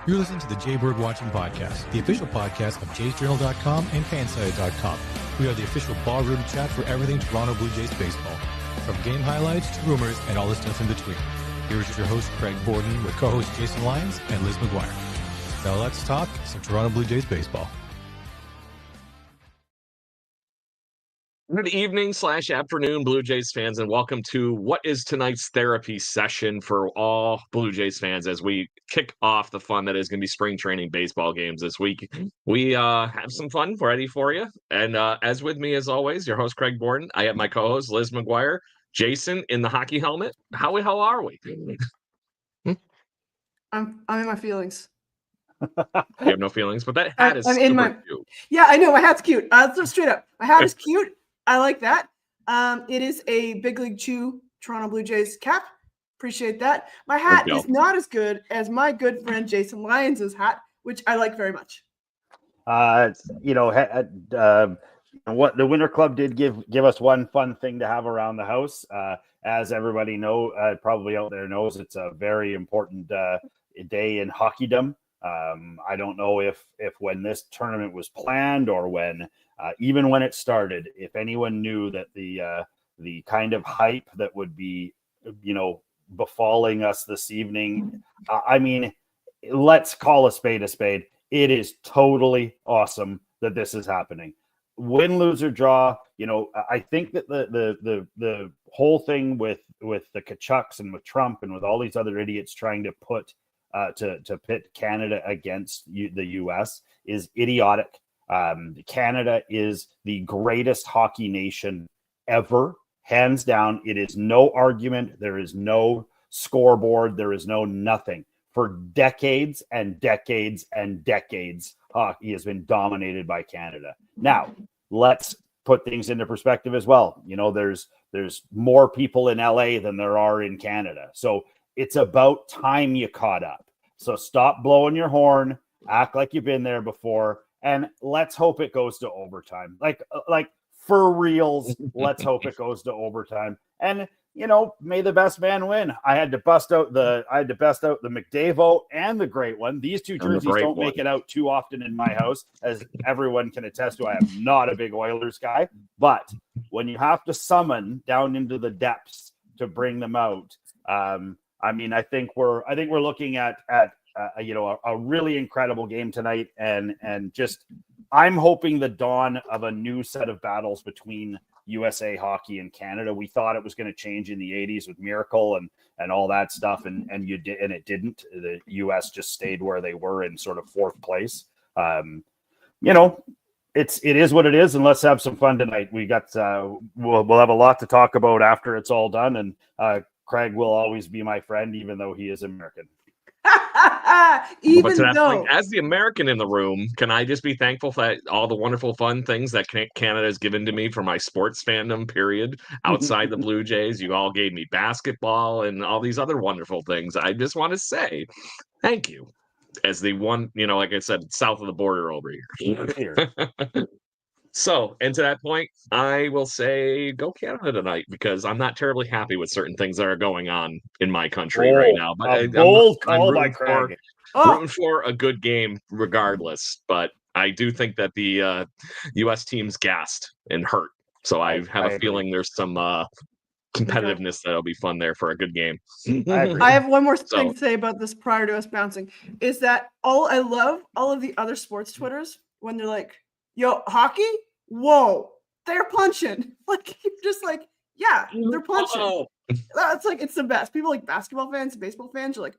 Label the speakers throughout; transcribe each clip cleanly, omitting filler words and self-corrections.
Speaker 1: You're listening to the Jay Bird Watching Podcast, the official podcast of jaysjournal.com and fansided.com. We are the official ballroom chat for everything Toronto Blue Jays baseball, from game highlights to rumors and all the stuff in between. Here's your host, Craig Borden, with co-host Jason Lyons and Liz McGuire. Now let's talk some Toronto Blue Jays baseball.
Speaker 2: Good evening / afternoon, Blue Jays fans, and welcome to what is tonight's therapy session for all Blue Jays fans as we kick off the fun that is going to be spring training baseball games this week. We have some fun ready for you. And as with me, as always, your host, Craig Borden, I have my co-host, Liz McGuire, Jason in the hockey helmet. How are we?
Speaker 3: I'm in my feelings.
Speaker 2: You have no feelings, but that hat is
Speaker 3: I'm
Speaker 2: super
Speaker 3: in my
Speaker 2: cute.
Speaker 3: Yeah, I know. My hat's cute. Let's straight up. My hat is cute. I like that. It is a Big League Chew Toronto Blue Jays cap. Appreciate that. My hat is not as good as my good friend Jason Lyons' hat, which I like very much.
Speaker 4: What the Winter Club did give us one fun thing to have around the house. As everybody probably out there knows, it's a very important day in hockeydom. I don't know if when this tournament was planned or when even when it started, if anyone knew that the kind of hype that would be, befalling us this evening. I mean, let's call a spade a spade. It is totally awesome that this is happening. Win, lose, or draw. I think that the whole thing with the Kachucks and with Trump and with all these other idiots trying to put to pit Canada against the U.S. is idiotic. Canada is the greatest hockey nation ever, hands down. It is no argument. There is no scoreboard. There is no nothing. For decades and decades and decades, hockey has been dominated by Canada. Now, let's put things into perspective as well. There's more people in LA than there are in Canada. So it's about time you caught up. So stop blowing your horn, act like you've been there before, and let's hope it goes to overtime. Like for reals, let's hope it goes to overtime. And may the best man win. I had to bust out the McDavo and the great one. These two jerseys don't make it out too often in my house, as everyone can attest to. I am not a big Oilers guy, but when you have to summon down into the depths to bring them out, I think we're looking at a really incredible game tonight, and just I'm hoping the dawn of a new set of battles between USA Hockey and Canada. We thought it was going to change in the 80s with Miracle and all that stuff, and it didn't. The US just stayed where they were in sort of fourth place. It is what it is, and let's have some fun tonight. We got we'll have a lot to talk about after it's all done, and Craig will always be my friend, even though he is American.
Speaker 2: As the American in the room, can I just be thankful for all the wonderful fun things that Canada has given to me for my sports fandom period outside the Blue Jays? You all gave me basketball and all these other wonderful things. I just want to say thank you as the one, like I said, south of the border over here. So, and to that point, I will say go Canada tonight, because I'm not terribly happy with certain things that are going on in my country right now. But I'm rooting for a good game regardless. But I do think that the U.S. team's gassed and hurt. So I have a feeling there's some competitiveness that'll be fun there for a good game.
Speaker 3: I have one more thing to say about this prior to us bouncing, is that I love all of the other sports Twitters when they're like, yo, hockey? Whoa, they're punching. Like, you're just like, yeah, they're punching. Uh-oh. That's like, it's the best. People like basketball fans, baseball fans are like,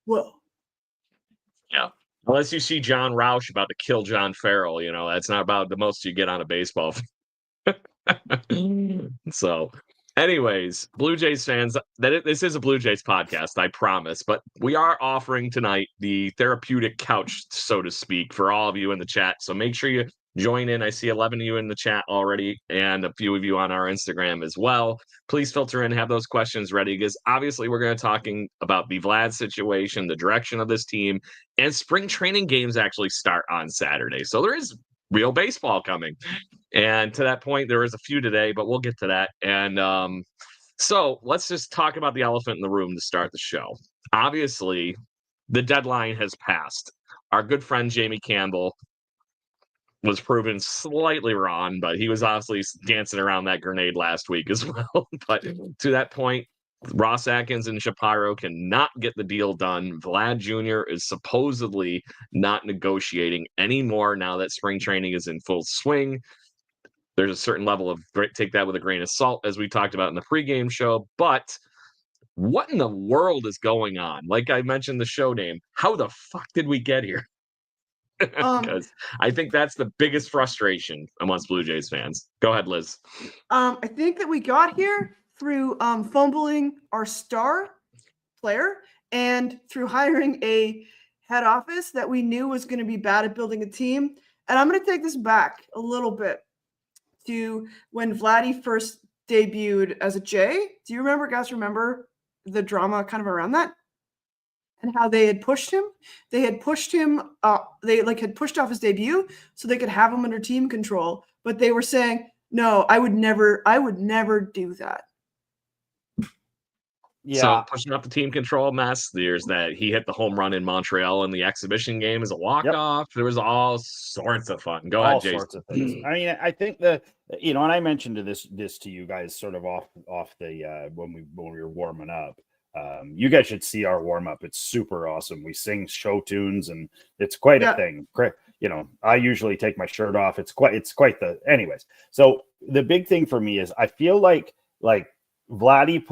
Speaker 3: whoa.
Speaker 2: Yeah. Unless you see John Roush about to kill John Farrell, that's not about the most you get on a baseball. So, anyways, Blue Jays fans, this is a Blue Jays podcast, I promise, but we are offering tonight the therapeutic couch, so to speak, for all of you in the chat. So make sure you join in. I see 11 of you in the chat already, and a few of you on our Instagram as well. Please filter in, have those questions ready, because obviously we're going to talking about the Vlad situation, the direction of this team, and spring training games actually start on Saturday. So there is real baseball coming. And to that point, there is a few today, but we'll get to that. And so let's just talk about the elephant in the room to start the show. Obviously, the deadline has passed. Our good friend Jamie Campbell was proven slightly wrong, but he was obviously dancing around that grenade last week as well. But to that point, Ross Atkins and Shapiro cannot get the deal done. Vlad Jr. is supposedly not negotiating anymore now that spring training is in full swing. There's a certain level of take that with a grain of salt, as we talked about in the pregame show. But what in the world is going on? Like I mentioned the show name, how the fuck did we get here? Because I think that's the biggest frustration amongst Blue Jays fans. Go ahead, Liz.
Speaker 3: I think that we got here through fumbling our star player and through hiring a head office that we knew was going to be bad at building a team. And I'm going to take this back a little bit to when Vladdy first debuted as a J. Do you remember the drama kind of around that? And how they had pushed him. They had pushed him, had pushed off his debut so they could have him under team control. But they were saying, no, I would never do that.
Speaker 2: Yeah. So pushing up the team control mess. There's that he hit the home run in Montreal in the exhibition game as a walk-off. Yep. There was all sorts of fun. Go ahead, Jason. Sorts of
Speaker 4: things. I mean, I think and I mentioned this to you guys sort of off the when we were warming up. You guys should see our warm up. It's super awesome. We sing show tunes and it's quite a thing. I usually take my shirt off. It's quite anyways. So the big thing for me is I feel like Vladdy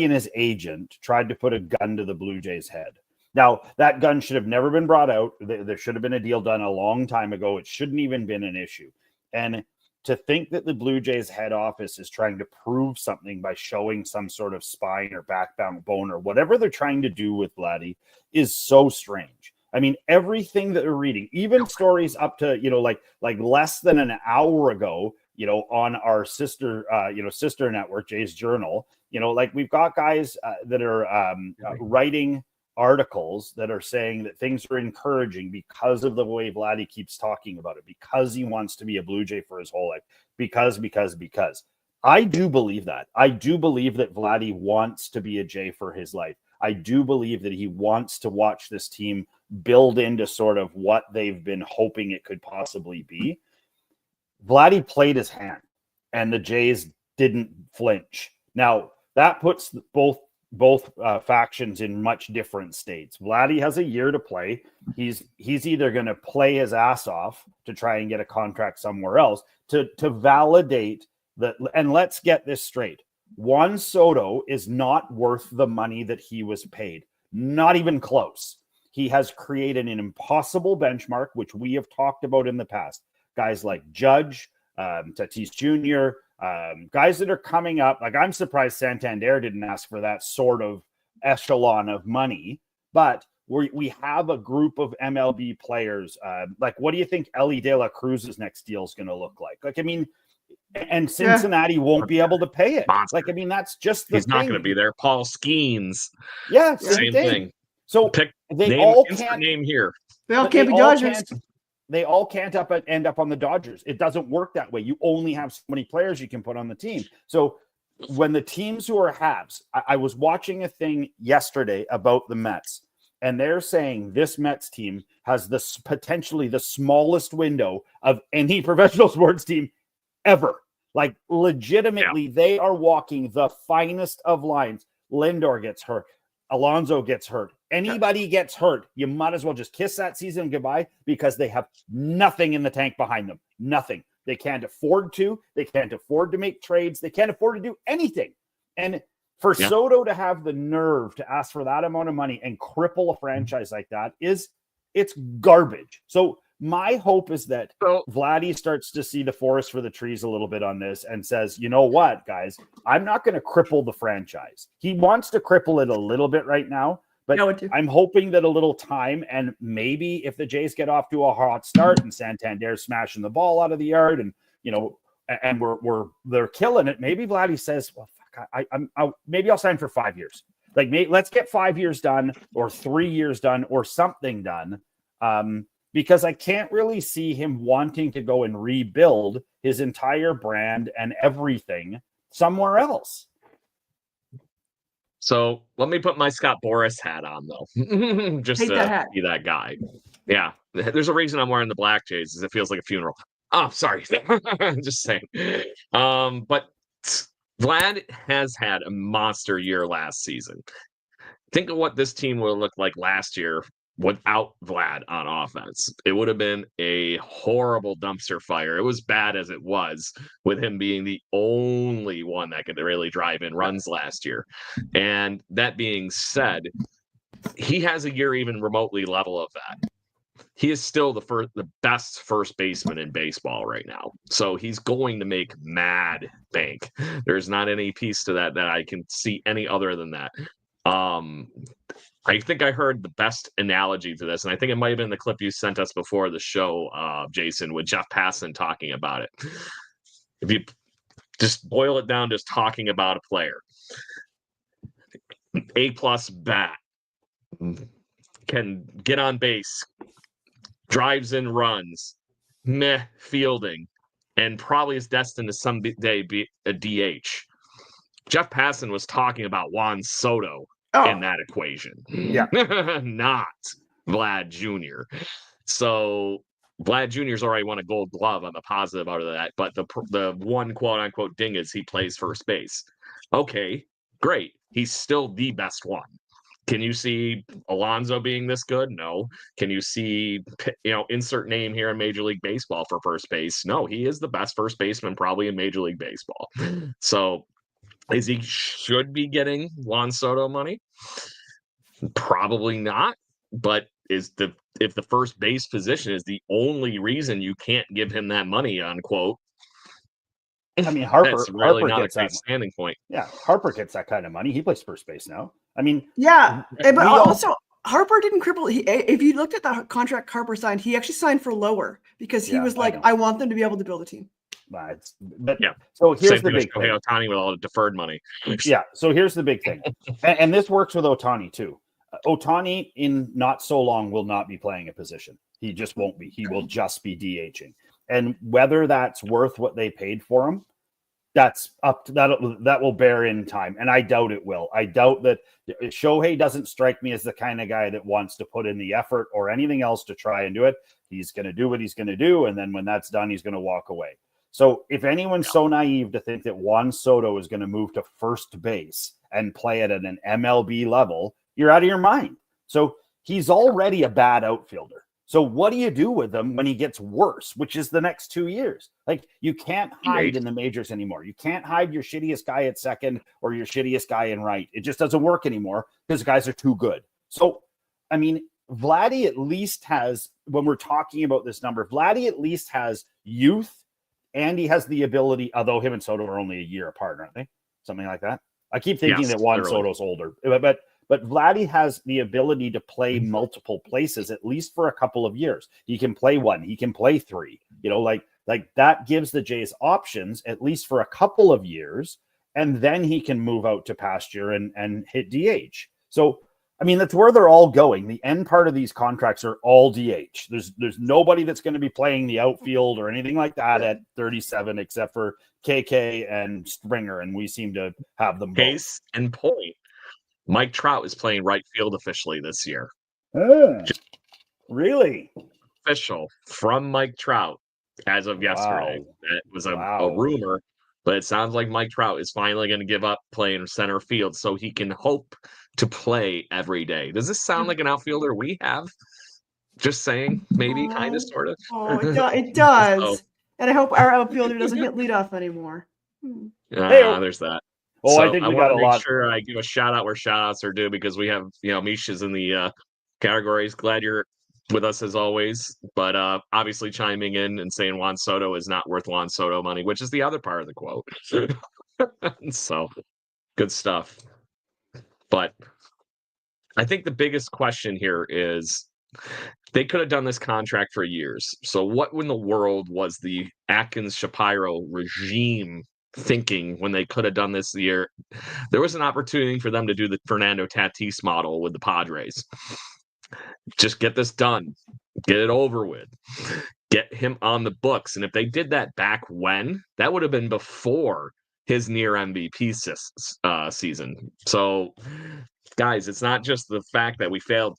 Speaker 4: and his agent tried to put a gun to the Blue Jays head. Now that gun should have never been brought out. There should have been a deal done a long time ago. It shouldn't even been an issue. And to think that the Blue Jays head office is trying to prove something by showing some sort of spine or backbone or whatever they're trying to do with Vladdy is so strange. I mean, everything that we're reading, even stories up to, like less than an hour ago, on our sister network, Jay's Journal, we've got guys that are writing articles that are saying that things are encouraging because of the way Vladdy keeps talking about it, because he wants to be a Blue Jay for his whole life, because I do believe that. I do believe that Vladdy wants to be a Jay for his life. I do believe that he wants to watch this team build into sort of what they've been hoping it could possibly be. Vladdy played his hand and the Jays didn't flinch. Now that puts both factions in much different states. Vladdy has a year to play. He's either going to play his ass off to try and get a contract somewhere else to validate that. And let's get this straight. Juan Soto is not worth the money that he was paid. Not even close. He has created an impossible benchmark, which we have talked about in the past. Guys like Judge, Tatis Jr., guys that are coming up. Like, I'm surprised Santander didn't ask for that sort of echelon of money, but we have a group of MLB players. What do you think Ellie De La Cruz's next deal is going to look like? Like, I mean, and Cincinnati won't be able to pay it.
Speaker 2: Monster.
Speaker 4: Like, I mean, that's just the
Speaker 2: He's
Speaker 4: thing.
Speaker 2: not going to be there. Paul Skeens.
Speaker 4: Yeah,
Speaker 2: same thing.
Speaker 4: So they all can't
Speaker 2: name here.
Speaker 3: They all can't be Dodgers.
Speaker 4: They all can't end up on the Dodgers. It doesn't work that way. You only have so many players you can put on the team. So when the teams who are halves, I was watching a thing yesterday about the Mets, and they're saying this Mets team has potentially the smallest window of any professional sports team ever. Like, legitimately, They are walking the finest of lines. Lindor gets hurt. Alonso gets hurt. Anybody gets hurt, you might as well just kiss that season goodbye, because they have nothing in the tank behind them. Nothing. They can't afford to. They can't afford to make trades. They can't afford to do anything. And for Soto to have the nerve to ask for that amount of money and cripple a franchise like that it's garbage. So my hope is that Vladdy starts to see the forest for the trees a little bit on this and says, you know what, guys, I'm not going to cripple the franchise. He wants to cripple it a little bit right now, but I'm hoping that a little time, and maybe if the Jays get off to a hot start and Santander's smashing the ball out of the yard and, and they're killing it, maybe Vladdy says, well, fuck, maybe I'll sign for 5 years. Like, let's get 5 years done or 3 years done or something done. Because I can't really see him wanting to go and rebuild his entire brand and everything somewhere else.
Speaker 2: So let me put my Scott Boras hat on, though, just
Speaker 3: Hate
Speaker 2: to
Speaker 3: that hat.
Speaker 2: be that guy. Yeah, there's a reason I'm wearing the black Jays, is it feels like a funeral. Oh, sorry. Just saying. But Vlad has had a monster year last season. Think of what this team would look like last year without Vlad on offense. It would have been a horrible dumpster fire. It was bad as it was, with him being the only one that could really drive in runs last year. And that being said, he has a year even remotely level of that. He is still the best first baseman in baseball right now. So he's going to make mad bank. There's not any piece to that I can see any other than that. I think I heard the best analogy for this, and I think it might have been the clip you sent us before the show, Jason, with Jeff Passan talking about it. If you just boil it down, just talking about a player, A+ bat, can get on base, drives in runs, meh fielding, and probably is destined to someday be a DH. Jeff Passan was talking about Juan Soto in that equation.
Speaker 4: Yeah.
Speaker 2: Not Vlad Jr. So Vlad Jr.'s already won a Gold Glove on the positive out of that, but the one quote-unquote ding is he plays first base. Okay, great. He's still the best one. Can you see Alonso being this good? No. Can you see, insert name here in Major League Baseball for first base? No, he is the best first baseman probably in Major League Baseball. So is he should be getting Juan Soto money? Probably not. But if the first base position is the only reason you can't give him that money, unquote,
Speaker 4: I mean, Harper
Speaker 2: not
Speaker 4: gets
Speaker 2: a great
Speaker 4: that
Speaker 2: standing point.
Speaker 4: Yeah, Harper gets that kind of money. He plays first base now. I mean,
Speaker 3: yeah, but also Harper didn't cripple. If you looked at the contract Harper signed, he actually signed for lower because he was like, I want them to be able to build a team. So here's the big thing.
Speaker 2: Ohtani with all the deferred money.
Speaker 4: Yeah. So here's the big thing, and this works with Ohtani too. Ohtani in not so long will not be playing a position. He just won't be. He will just be DHing. And whether that's worth what they paid for him, that's up to that will bear in time. And I doubt it will. I doubt that Shohei doesn't strike me as the kind of guy that wants to put in the effort or anything else to try and do it. He's going to do what he's going to do. And then when that's done, he's going to walk away. So if anyone's so naive to think that Juan Soto is going to move to first base and play it at an MLB level, you're out of your mind. So he's already a bad outfielder. So what do you do with him when he gets worse, which is the next 2 years? Like, you can't hide in the majors anymore. You can't hide your shittiest guy at second or your shittiest guy in right. It just doesn't work anymore because guys are too good. So, I mean, Vladdy at least has, when we're talking about this number, Vladdy at least has youth and he has the ability, although him and Soto are only a year apart, aren't they? Something like that. I keep thinking that Juan Soto's older, but Vladdy has the ability to play multiple places, at least for a couple of years. He can play one, he can play three, like that gives the Jays options, at least for a couple of years. And then he can move out to pasture and hit DH. So, I mean, that's where they're all going. The end part of these contracts are all DH. There's nobody that's going to be playing the outfield or anything like that at 37, except for KK and Springer. And we seem to have them both.
Speaker 2: Case in point. Mike Trout is playing right field officially this year.
Speaker 4: Really?
Speaker 2: Official from Mike Trout as of yesterday. That was a rumor, but it sounds like Mike Trout is finally going to give up playing center field so he can hope to play every day. Does this sound like an outfielder we have? Just saying, maybe, kind of, sort of.
Speaker 3: It does. And I hope our outfielder doesn't hit leadoff anymore.
Speaker 2: There's that.
Speaker 4: Oh,
Speaker 2: so
Speaker 4: I think we got a lot.
Speaker 2: Make sure I give a shout out where shout outs are due because we have, Misha's in the categories. Glad you're with us as always, but obviously chiming in and saying Juan Soto is not worth Juan Soto money, which is the other part of the quote. So good stuff. But I think the biggest question here is they could have done this contract for years. So what in the world was the Atkins-Shapiro regime thinking when they could have done this year? There was an opportunity for them to do the Fernando Tatis model with the Padres. Just get this done. Get it over with. Get him on the books. And if they did that back when, that would have been before his near MVP season. So, guys, it's not just the fact that we failed,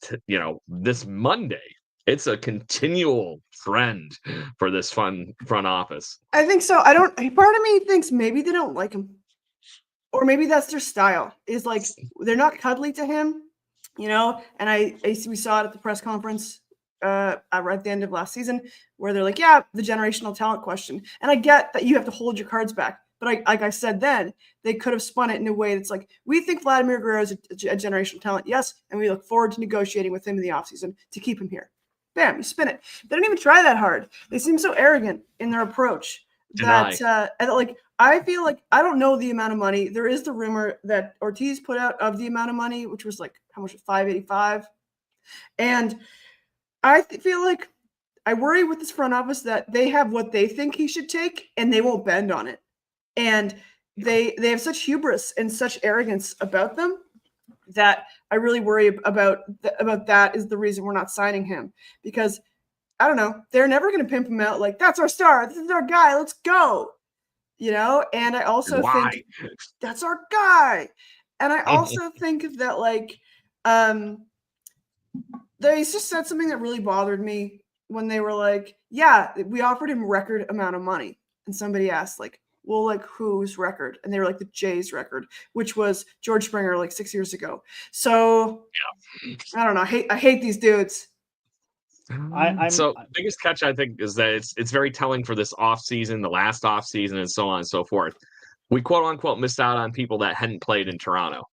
Speaker 2: this Monday. It's a continual trend for this front office.
Speaker 3: I think so. Part of me thinks maybe they don't like him. Or maybe that's their style, is like they're not cuddly to him, and we saw it at the press conference right at the end of last season where they're like, yeah, the generational talent question. And I get that you have to hold your cards back. But like I said then, they could have spun it in a way that's like, we think Vladimir Guerrero is a generational talent, yes, and we look forward to negotiating with him in the offseason to keep him here. Bam, you spin it. They didn't even try that hard. They seem so arrogant in their approach that I feel like I don't know the amount of money. There is the rumor that Ortiz put out of the amount of money, which was like how much? $585. And I feel like I worry with this front office that they have what they think he should take, and they won't bend on it. And they have such hubris and such arrogance about them that I really worry about that is the reason we're not signing him. Because, I don't know, they're never going to pimp him out like, that's our star, this is our guy, let's go. And I also think that's our guy. And I also think that, like, they just said something that really bothered me when they were like, yeah, we offered him record amount of money. And somebody asked, like, well, like, whose record? And they were like, the Jays record, which was George Springer like 6 years ago. So I don't know. I hate these dudes.
Speaker 2: So the biggest catch, I think, is that it's very telling for this offseason, the last offseason, and so on and so forth. We quote unquote missed out on people that hadn't played in Toronto.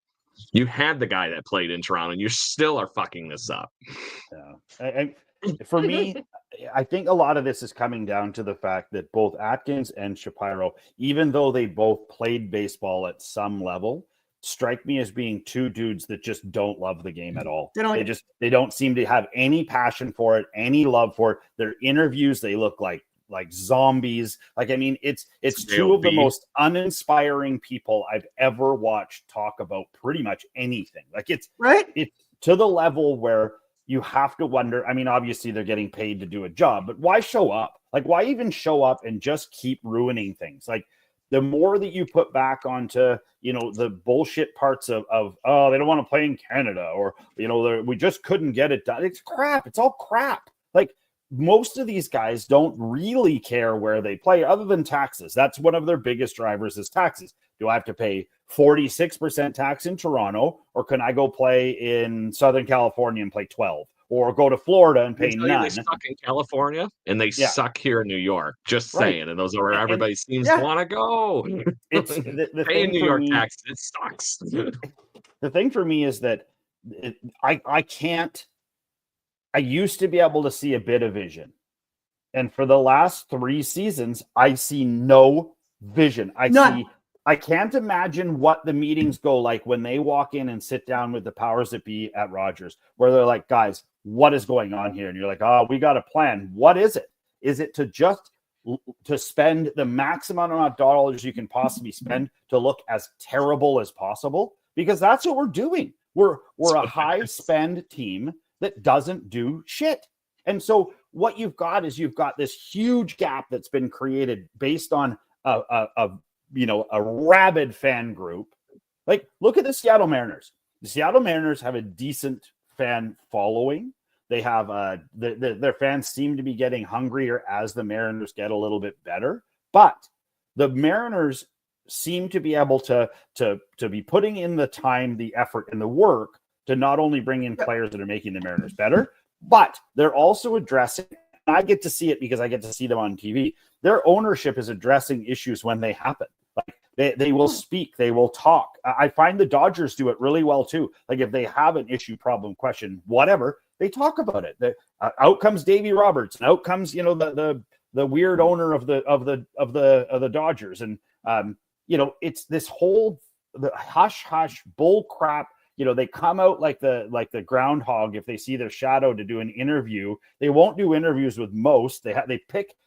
Speaker 2: You had the guy that played in Toronto, and you still are fucking this up.
Speaker 4: Yeah. For me, I think a lot of this is coming down to the fact that both Atkins and Shapiro, even though they both played baseball at some level, strike me as being two dudes that just don't love the game at all. They don't seem to have any passion for it, any love for it. Their interviews, they look like zombies. Like, I mean, it's two of the most uninspiring people I've ever watched talk about pretty much anything. Like, it's to the level where you have to wonder. I mean, obviously they're getting paid to do a job, but why show up? Like, why even show up and just keep ruining things? Like, the more that you put back onto, the bullshit parts of oh, they don't want to play in Canada, or, we just couldn't get it done. It's crap. It's all crap. Like, most of these guys don't really care where they play other than taxes. That's one of their biggest drivers is taxes. Do I have to pay 46% tax in Toronto, or can I go play in Southern California and play 12, or go to Florida and pay 9?
Speaker 2: They suck in California and they suck here in New York. Just saying. And those are where everybody seems to want to go.
Speaker 4: It's the
Speaker 2: paying New York tax. It sucks.
Speaker 4: The thing for me is that I can't. I used to be able to see a bit of vision, and for the last 3 seasons, I see no vision. I can't imagine what the meetings go like when they walk in and sit down with the powers that be at Rogers, where they're like, guys, what is going on here? And you're like, oh, we got a plan. What is it? Is it to spend the maximum amount of dollars you can possibly spend to look as terrible as possible? Because that's what we're doing. We're a high spend team that doesn't do shit. And so what you've got is this huge gap that's been created based on a rabid fan group. Like, look at the Seattle Mariners. The Seattle Mariners have a decent fan following. They have their fans seem to be getting hungrier as the Mariners get a little bit better. But the Mariners seem to be able to be putting in the time, the effort, and the work to not only bring in players that are making the Mariners better, but they're also addressing, and I get to see it because I get to see them on TV, their ownership is addressing issues when they happen. Like, they will speak, they will talk. I find the Dodgers do it really well too. Like, if they have an issue, problem, question, whatever, they talk about it. Out comes Davey Roberts, and out comes the weird owner of the Dodgers, and it's this whole the hush bull crap. They come out like the groundhog if they see their shadow to do an interview. They won't do interviews with most. They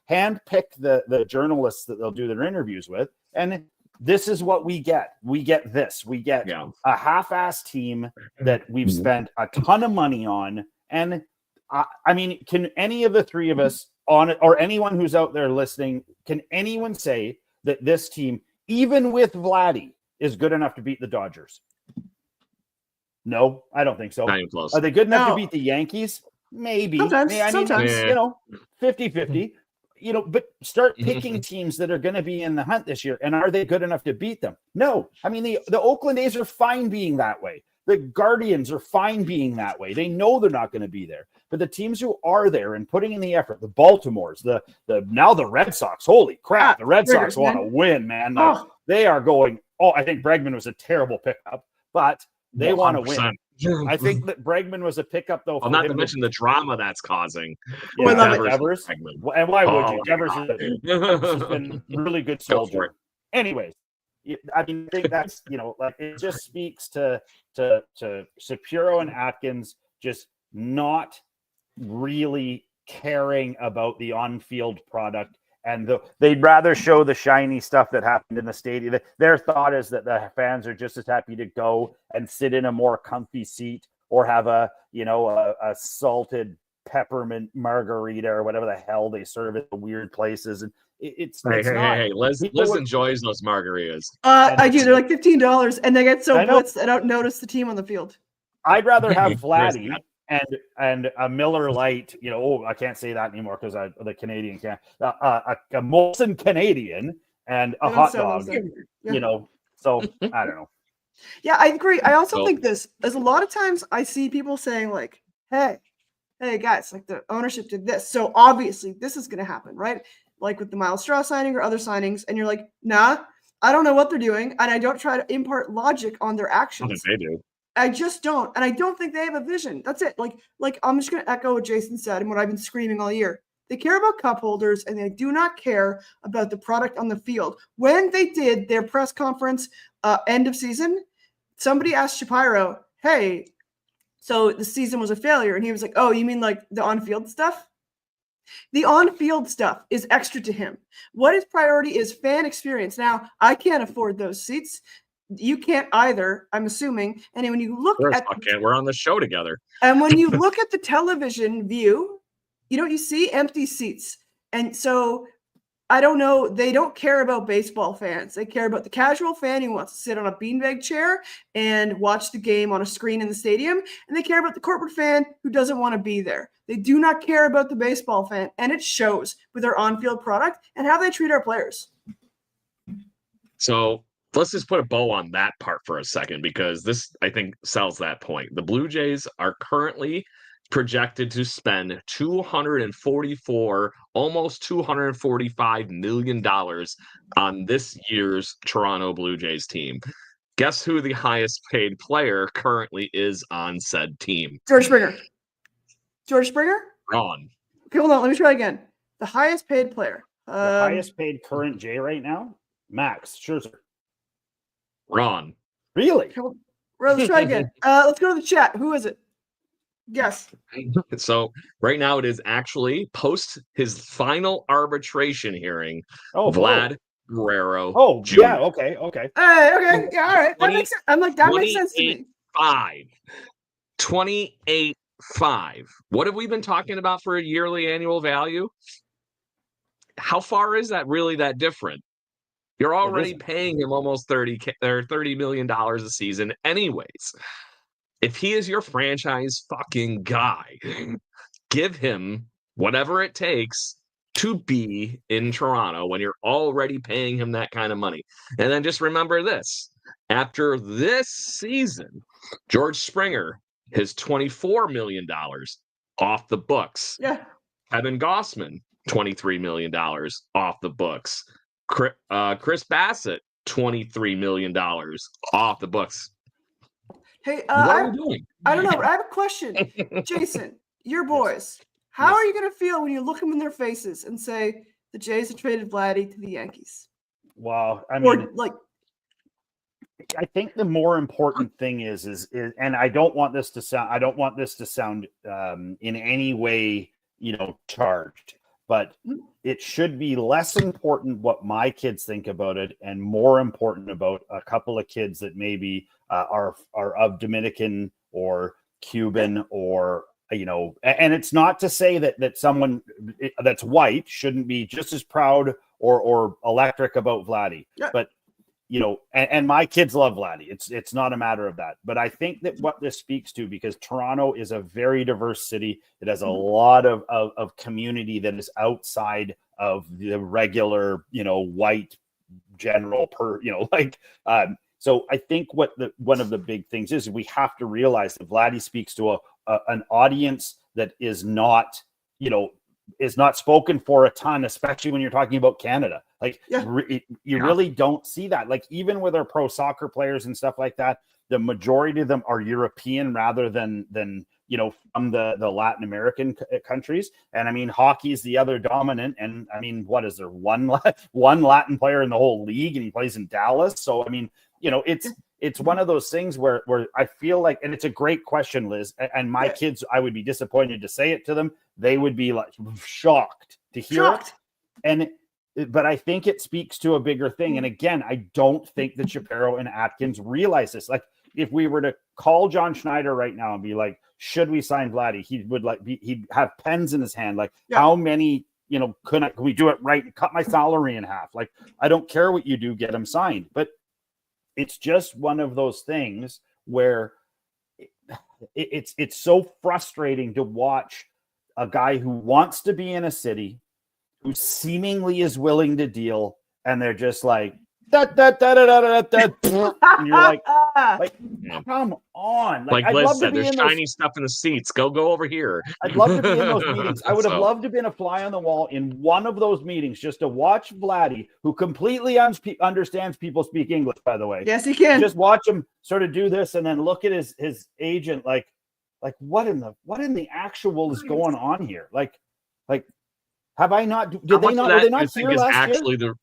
Speaker 4: hand pick the journalists that they'll do their interviews with, and this is what we get. We get this. We get a half-ass team that we've spent a ton of money on. And I mean, can any of the three of us on it, or anyone who's out there listening, can anyone say that this team even with Vladdy, is good enough to beat the Dodgers? No, I don't think so.
Speaker 2: Not even close.
Speaker 4: Are they good enough
Speaker 3: No.
Speaker 4: to beat the Yankees? Maybe.
Speaker 3: Sometimes.
Speaker 4: I mean,
Speaker 3: Sometimes.
Speaker 4: you know, 50-50. You know, but start picking teams that are going to be in the hunt this year. And are they good enough to beat them? No. I mean, the Oakland A's are fine being that way. The Guardians are fine being that way. They know they're not going to be there. But the teams who are there and putting in the effort, the Baltimores, now the Red Sox, holy crap, the Red Sox want to win, man. They are going, I think Bregman was a terrible pickup, but they want to win. I think that Bregman was a pickup, though.
Speaker 2: Well, not to mention the drama that's causing.
Speaker 4: Yeah,
Speaker 3: Devers.
Speaker 4: And why would you? Devers has been really good soldier. Anyways, I mean, I think that's, like, it just speaks to Shapiro and Atkins just not really caring about the on-field product. And they'd rather show the shiny stuff that happened in the stadium. Their thought is that the fans are just as happy to go and sit in a more comfy seat or have a salted peppermint margarita or whatever the hell they serve at the weird places. And
Speaker 2: Hey, Liz enjoys those margaritas.
Speaker 3: I do. They're like $15, and they get so blitzed I don't notice the team on the field.
Speaker 4: I'd rather have Vladdy and a Miller Lite, I can't say that anymore because the Canadian can't. A Molson Canadian and a hot dog, So I don't know.
Speaker 3: Yeah, I agree. I also think there's a lot of times I see people saying like, hey guys, like the ownership did this, so obviously this is going to happen, right? Like with the Miles Straw signing or other signings, and you're like, nah, I don't know what they're doing, and I don't try to impart logic on their actions.
Speaker 2: They do.
Speaker 3: I just don't. And I don't think they have a vision. That's it. Like I'm just going to echo what Jason said and what I've been screaming all year. They care about cup holders and they do not care about the product on the field. When they did their press conference end of season, somebody asked Shapiro, hey, so the season was a failure. And he was like, oh, you mean like the on-field stuff? The on-field stuff is extra to him. What his priority is fan experience. Now, I can't afford those seats. You can't either, I'm assuming. And when you look
Speaker 2: we're on the show together.
Speaker 3: And when you look at the television view, you see empty seats. And so I don't know, they don't care about baseball fans. They care about the casual fan who wants to sit on a beanbag chair and watch the game on a screen in the stadium. And they care about the corporate fan who doesn't want to be there. They do not care about the baseball fan. And it shows with their on-field product and how they treat our players.
Speaker 2: So let's just put a bow on that part for a second, because this, I think, sells that point. The Blue Jays are currently projected to spend almost $245 million on this year's Toronto Blue Jays team. Guess who the highest paid player currently is on said team?
Speaker 3: George Springer.
Speaker 2: Wrong.
Speaker 3: Okay, hold on. Let me try again. The highest paid player.
Speaker 4: The highest paid current J right now? Max Scherzer.
Speaker 2: Wrong.
Speaker 4: Really?
Speaker 3: Let's try again. Let's go to the chat. Who is it? Guess.
Speaker 2: So right now it is actually post his final arbitration hearing. Vlad Guerrero.
Speaker 4: Oh,
Speaker 2: Jr.
Speaker 4: Yeah. Okay.
Speaker 3: Okay. Yeah. All right. That makes sense. I'm like, that makes sense to me.
Speaker 2: 28.5. What have we been talking about for a yearly annual value? How far is that really that different? You're already paying him almost $30 million a season anyways. If he is your franchise fucking guy, give him whatever it takes to be in Toronto when you're already paying him that kind of money. And then just remember this. After this season, George Springer, his $24 million off the books.
Speaker 3: Yeah.
Speaker 2: Kevin Gossman, $23 million off the books. Chris Bassett, $23 million off the books.
Speaker 3: Hey,
Speaker 2: what are we doing?
Speaker 3: I don't know. I have a question. Jason, your boys, how are you going to feel when you look them in their faces and say the Jays have traded Vladdy to the Yankees?
Speaker 4: Well, I mean, I think the more important thing is, and I don't want this to sound in any way, charged, but it should be less important what my kids think about it and more important about a couple of kids that maybe are of Dominican or Cuban or, and it's not to say that someone that's white shouldn't be just as proud or electric about Vladdy, but and my kids love Vladdy. It's not a matter of that. But I think that what this speaks to, because Toronto is a very diverse city, it has a lot of community that is outside of the regular, white general so I think one of the big things is we have to realize that Vladdy speaks to an audience that is not, is not spoken for a ton, especially when you're talking about Canada. You really don't see that. Like, even with our pro soccer players and stuff like that, the majority of them are European rather than from the Latin American countries. And I mean, hockey is the other dominant. And I mean, what is there? One Latin player in the whole league, and he plays in Dallas. So, I mean, it's one of those things where I feel like, and it's a great question, Liz, and my kids, I would be disappointed to say it to them. They would be like shocked to hear it. But I think it speaks to a bigger thing. And again, I don't think that Shapiro and Atkins realize this. Like, if we were to call John Schneider right now and be like, should we sign Vladdy? He'd have pens in his hand. Like, how many, can we do it right? Cut my salary in half. Like, I don't care what you do, get him signed. But it's just one of those things where it's so frustrating to watch a guy who wants to be in a city, who seemingly is willing to deal, and they're just like, and you're like, come on.
Speaker 2: Like Liz said, there's shiny stuff in the seats. Go over here.
Speaker 4: I'd love to be in those meetings. I would have loved to have been a fly on the wall in one of those meetings just to watch Vladdy, who completely understands people speak English, by the way.
Speaker 3: Yes, he can.
Speaker 4: Just watch him sort of do this and then look at his agent like what in the actual is going on here? Like have I not? Did they not hear last year?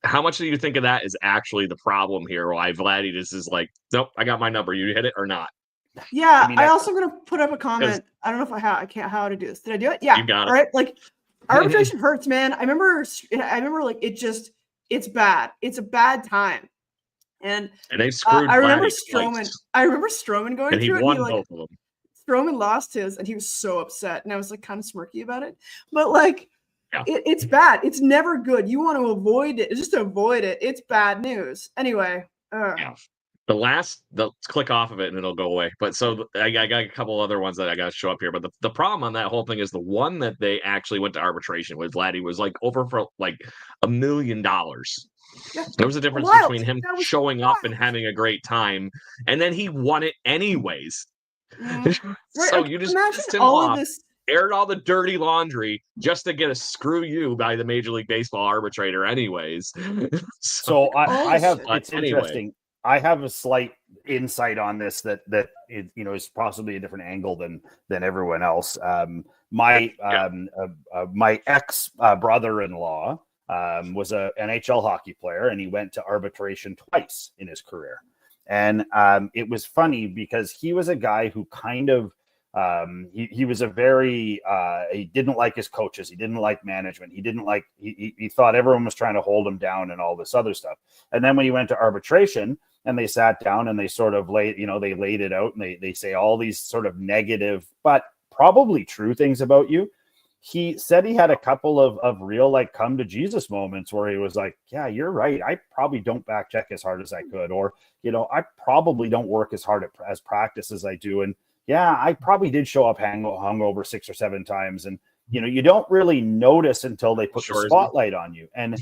Speaker 2: How much do you think of that is actually the problem here? Why Vladdy just is like, nope, I got my number. You hit it or not?
Speaker 3: Yeah, I also going to put up a comment. I don't know if I can't how to do this. Did I do it? Yeah.
Speaker 2: You got it.
Speaker 3: All right. Like, arbitration hurts, man. I remember like it's bad. It's a bad time. And
Speaker 2: they screwed.
Speaker 3: I remember Stroman. I remember Stroman going
Speaker 2: and he
Speaker 3: through
Speaker 2: won
Speaker 3: it. And
Speaker 2: both of them.
Speaker 3: Stroman lost his, and he was so upset, and I was like kind of smirky about it. But like, it's bad. It's never good. You want to avoid it. Just avoid it. It's bad news. Anyway.
Speaker 2: Let's click off of it and it'll go away. But so I got a couple other ones that I got to show up here. But the problem on that whole thing is the one that they actually went to arbitration with Vladdy was like over for like $1 million. Yeah. There was a difference between him showing up and having a great time, and then he won it anyways.
Speaker 3: Mm-hmm.
Speaker 2: So you just pissed him off. Aired all the dirty laundry just to get a screw you by the Major League Baseball arbitrator anyways.
Speaker 4: So I have, it's interesting. I have a slight insight on this that is possibly a different angle than everyone else. My ex brother-in-law was a NHL hockey player, and he went to arbitration twice in his career. And it was funny because he was a guy who kind of, he was a very, he didn't like his coaches. He didn't like management. He thought everyone was trying to hold him down and all this other stuff. And then when he went to arbitration and they sat down and they sort of laid it out, and they say all these sort of negative, but probably true things about you. He said he had a couple of real, like, come to Jesus moments where he was like, yeah, you're right. I probably don't back check as hard as I could, or, I probably don't work as hard as practice as I do. And yeah, I probably did show up hungover 6 or 7 times. And, you don't really notice until they put the spotlight on you. And,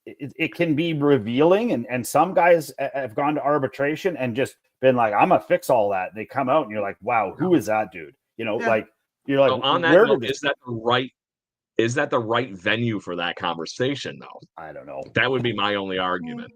Speaker 4: it can be revealing. And some guys have gone to arbitration and just been like, I'm going to fix all that. They come out and you're like, wow, who is that dude? Like, you're like,
Speaker 2: so on that note, is that the right venue for that conversation though?
Speaker 4: I don't know.
Speaker 2: That would be my only argument.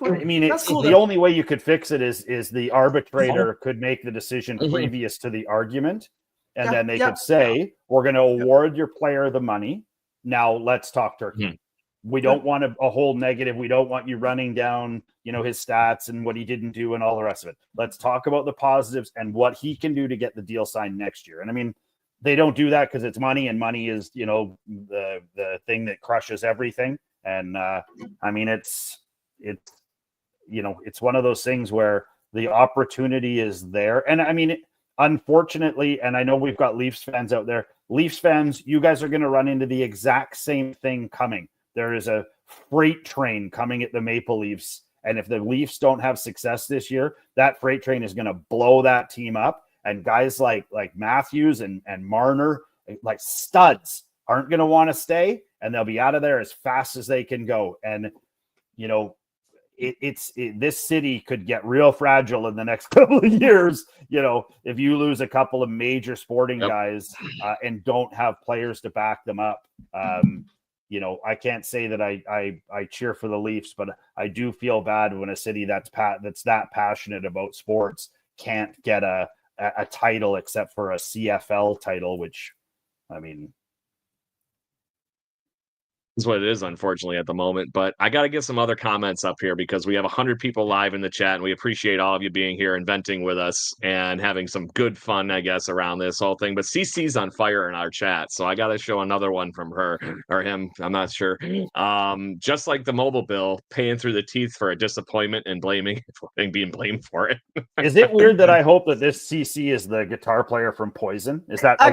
Speaker 4: I mean, the only way you could fix it is the arbitrator could make the decision previous to the argument, and then they could say, we're going to award your player the money. Now let's talk turkey. We don't want a whole negative. We don't want you running down, his stats and what he didn't do and all the rest of it. Let's talk about the positives and what he can do to get the deal signed next year. And I mean, they don't do that because it's money, and money is, the thing that crushes everything. And I mean, it's one of those things where the opportunity is there. And I mean, unfortunately, and I know we've got Leafs fans out there, Leafs fans, you guys are going to run into the exact same thing coming. There is a freight train coming at the Maple Leafs. And if the Leafs don't have success this year, that freight train is going to blow that team up. And guys like Matthews and Marner, like studs, aren't going to want to stay, and they'll be out of there as fast as they can go. And, you know, this city could get real fragile in the next couple of years, you know, if you lose a couple of major sporting guys and don't have players to back them up. You know, I can't say that I cheer for the Leafs, but I do feel bad when a city that's that passionate about sports can't get a title except for a CFL title, which, I mean,
Speaker 2: is what it is, unfortunately, at the moment. But I got to get some other comments up here because we have 100 people live in the chat, and we appreciate all of you being here and venting with us and having some good fun, I guess, around this whole thing. But CC's on fire in our chat, so I got to show another one from her or him. I'm not sure. Just like the mobile bill, paying through the teeth for a disappointment and being blamed for it.
Speaker 4: Is it weird that I hope that this CC is the guitar player from Poison? Is that
Speaker 3: I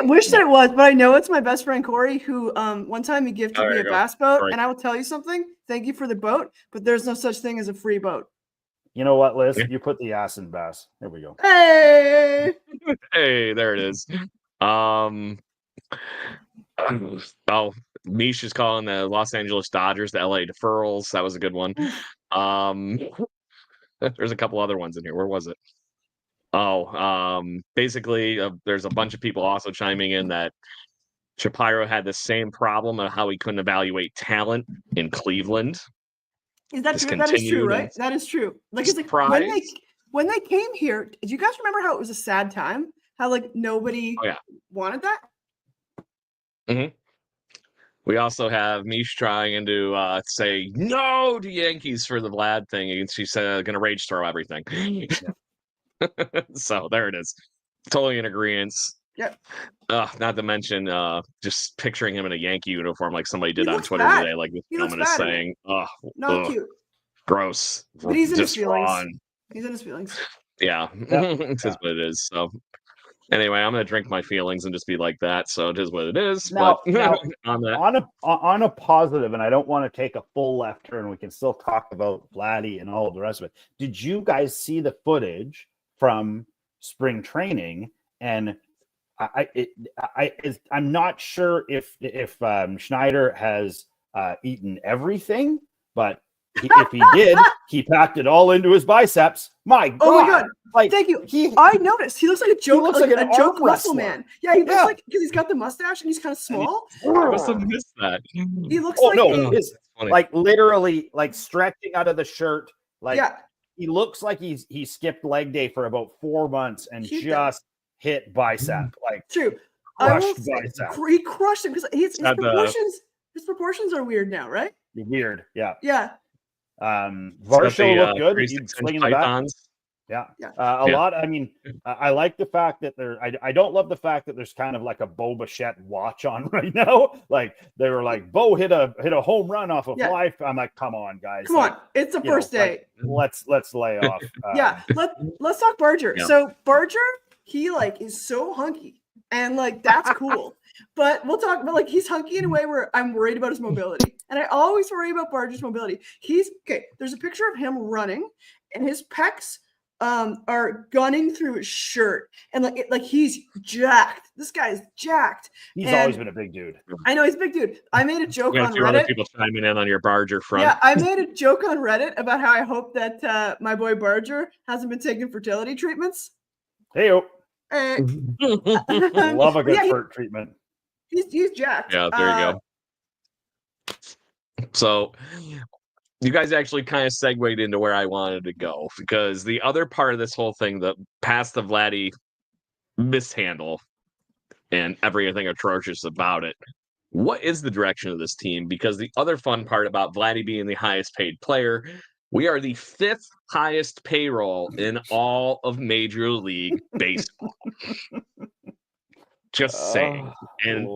Speaker 3: wish that it was, but I know it's my best friend Corey, who one time he gifted me a bass boat, and I will tell you something. Thank you for the boat, but there's no such thing as a free boat.
Speaker 4: You know what, Liz? You put the ass in bass. There we go.
Speaker 3: Hey,
Speaker 2: hey, there it is. Mish is calling the Los Angeles Dodgers the LA Deferrals. That was a good one. There's a couple other ones in here. Where was it? Basically, there's a bunch of people also chiming in that Shapiro had the same problem of how he couldn't evaluate talent in Cleveland.
Speaker 3: Is that true? That is true, right? That is true. Like, it's like when they came here, do you guys remember how it was a sad time? How like nobody wanted that?
Speaker 2: Mm-hmm. We also have Mish trying to say no to Yankees for the Vlad thing, and she's going to rage throw everything. So there it is. Totally in agreement.
Speaker 3: Yep.
Speaker 2: Not to mention just picturing him in a Yankee uniform like somebody did on Twitter today, like this woman is saying,
Speaker 3: not cute.
Speaker 2: Gross.
Speaker 3: But he's in his feelings. He's in his feelings.
Speaker 2: Yeah. It is what it is. So anyway, I'm gonna drink my feelings and just be like that. So it is what it is.
Speaker 4: Now,
Speaker 2: on
Speaker 4: a positive, and I don't want to take a full left turn. We can still talk about Vladdy and all the rest of it. Did you guys see the footage from spring training? And I'm not sure if Schneider has eaten everything, but if he did, he packed it all into his biceps. My God!
Speaker 3: Oh my God!
Speaker 4: Like,
Speaker 3: thank you. I noticed he looks like a joke. He looks like a joke muscle man. Yeah, he looks like, because he's got the mustache and he's kind of small.
Speaker 2: I must have missed that.
Speaker 3: He looks
Speaker 4: like literally like stretching out of the shirt. Like he looks like he skipped leg day for about 4 months and hit bicep. Like
Speaker 3: true.
Speaker 4: Crushed bicep.
Speaker 3: He crushed him because his proportions are weird now, right?
Speaker 4: Weird. Yeah.
Speaker 3: Yeah.
Speaker 4: Varsho looked good. He's slinging the bat. Yeah. A lot. I mean, I like the fact that I don't love the fact that there's kind of like a Bo Bichette watch on right now. Like they were like, Bo hit a home run off of life. I'm like, come on, guys.
Speaker 3: Come on. It's the first day.
Speaker 4: Like, let's lay off.
Speaker 3: Let's talk Barger. Yeah. So Barger, he like is so hunky and like that's cool. But we'll talk about like he's hunky in a way where I'm worried about his mobility. And I always worry about Barger's mobility. There's a picture of him running and his pecs are gunning through his shirt. And like he's jacked. This guy is jacked.
Speaker 4: He's always been a big dude.
Speaker 3: I know he's a big dude. I made a joke on Reddit.
Speaker 2: Other people chiming in on your Barger front.
Speaker 3: Yeah, I made a joke on Reddit about how I hope that my boy Barger hasn't been taking fertility treatments.
Speaker 4: Love a good fert treatment.
Speaker 3: He's jacked.
Speaker 2: Yeah, there you go. So you guys actually kind of segued into where I wanted to go, because the other part of this whole thing, that past the Vladdy mishandle and everything atrocious about it, what is the direction of this team? Because the other fun part about Vladdy being the highest paid player, we are the 5th highest payroll in all of Major League Baseball. Just saying. And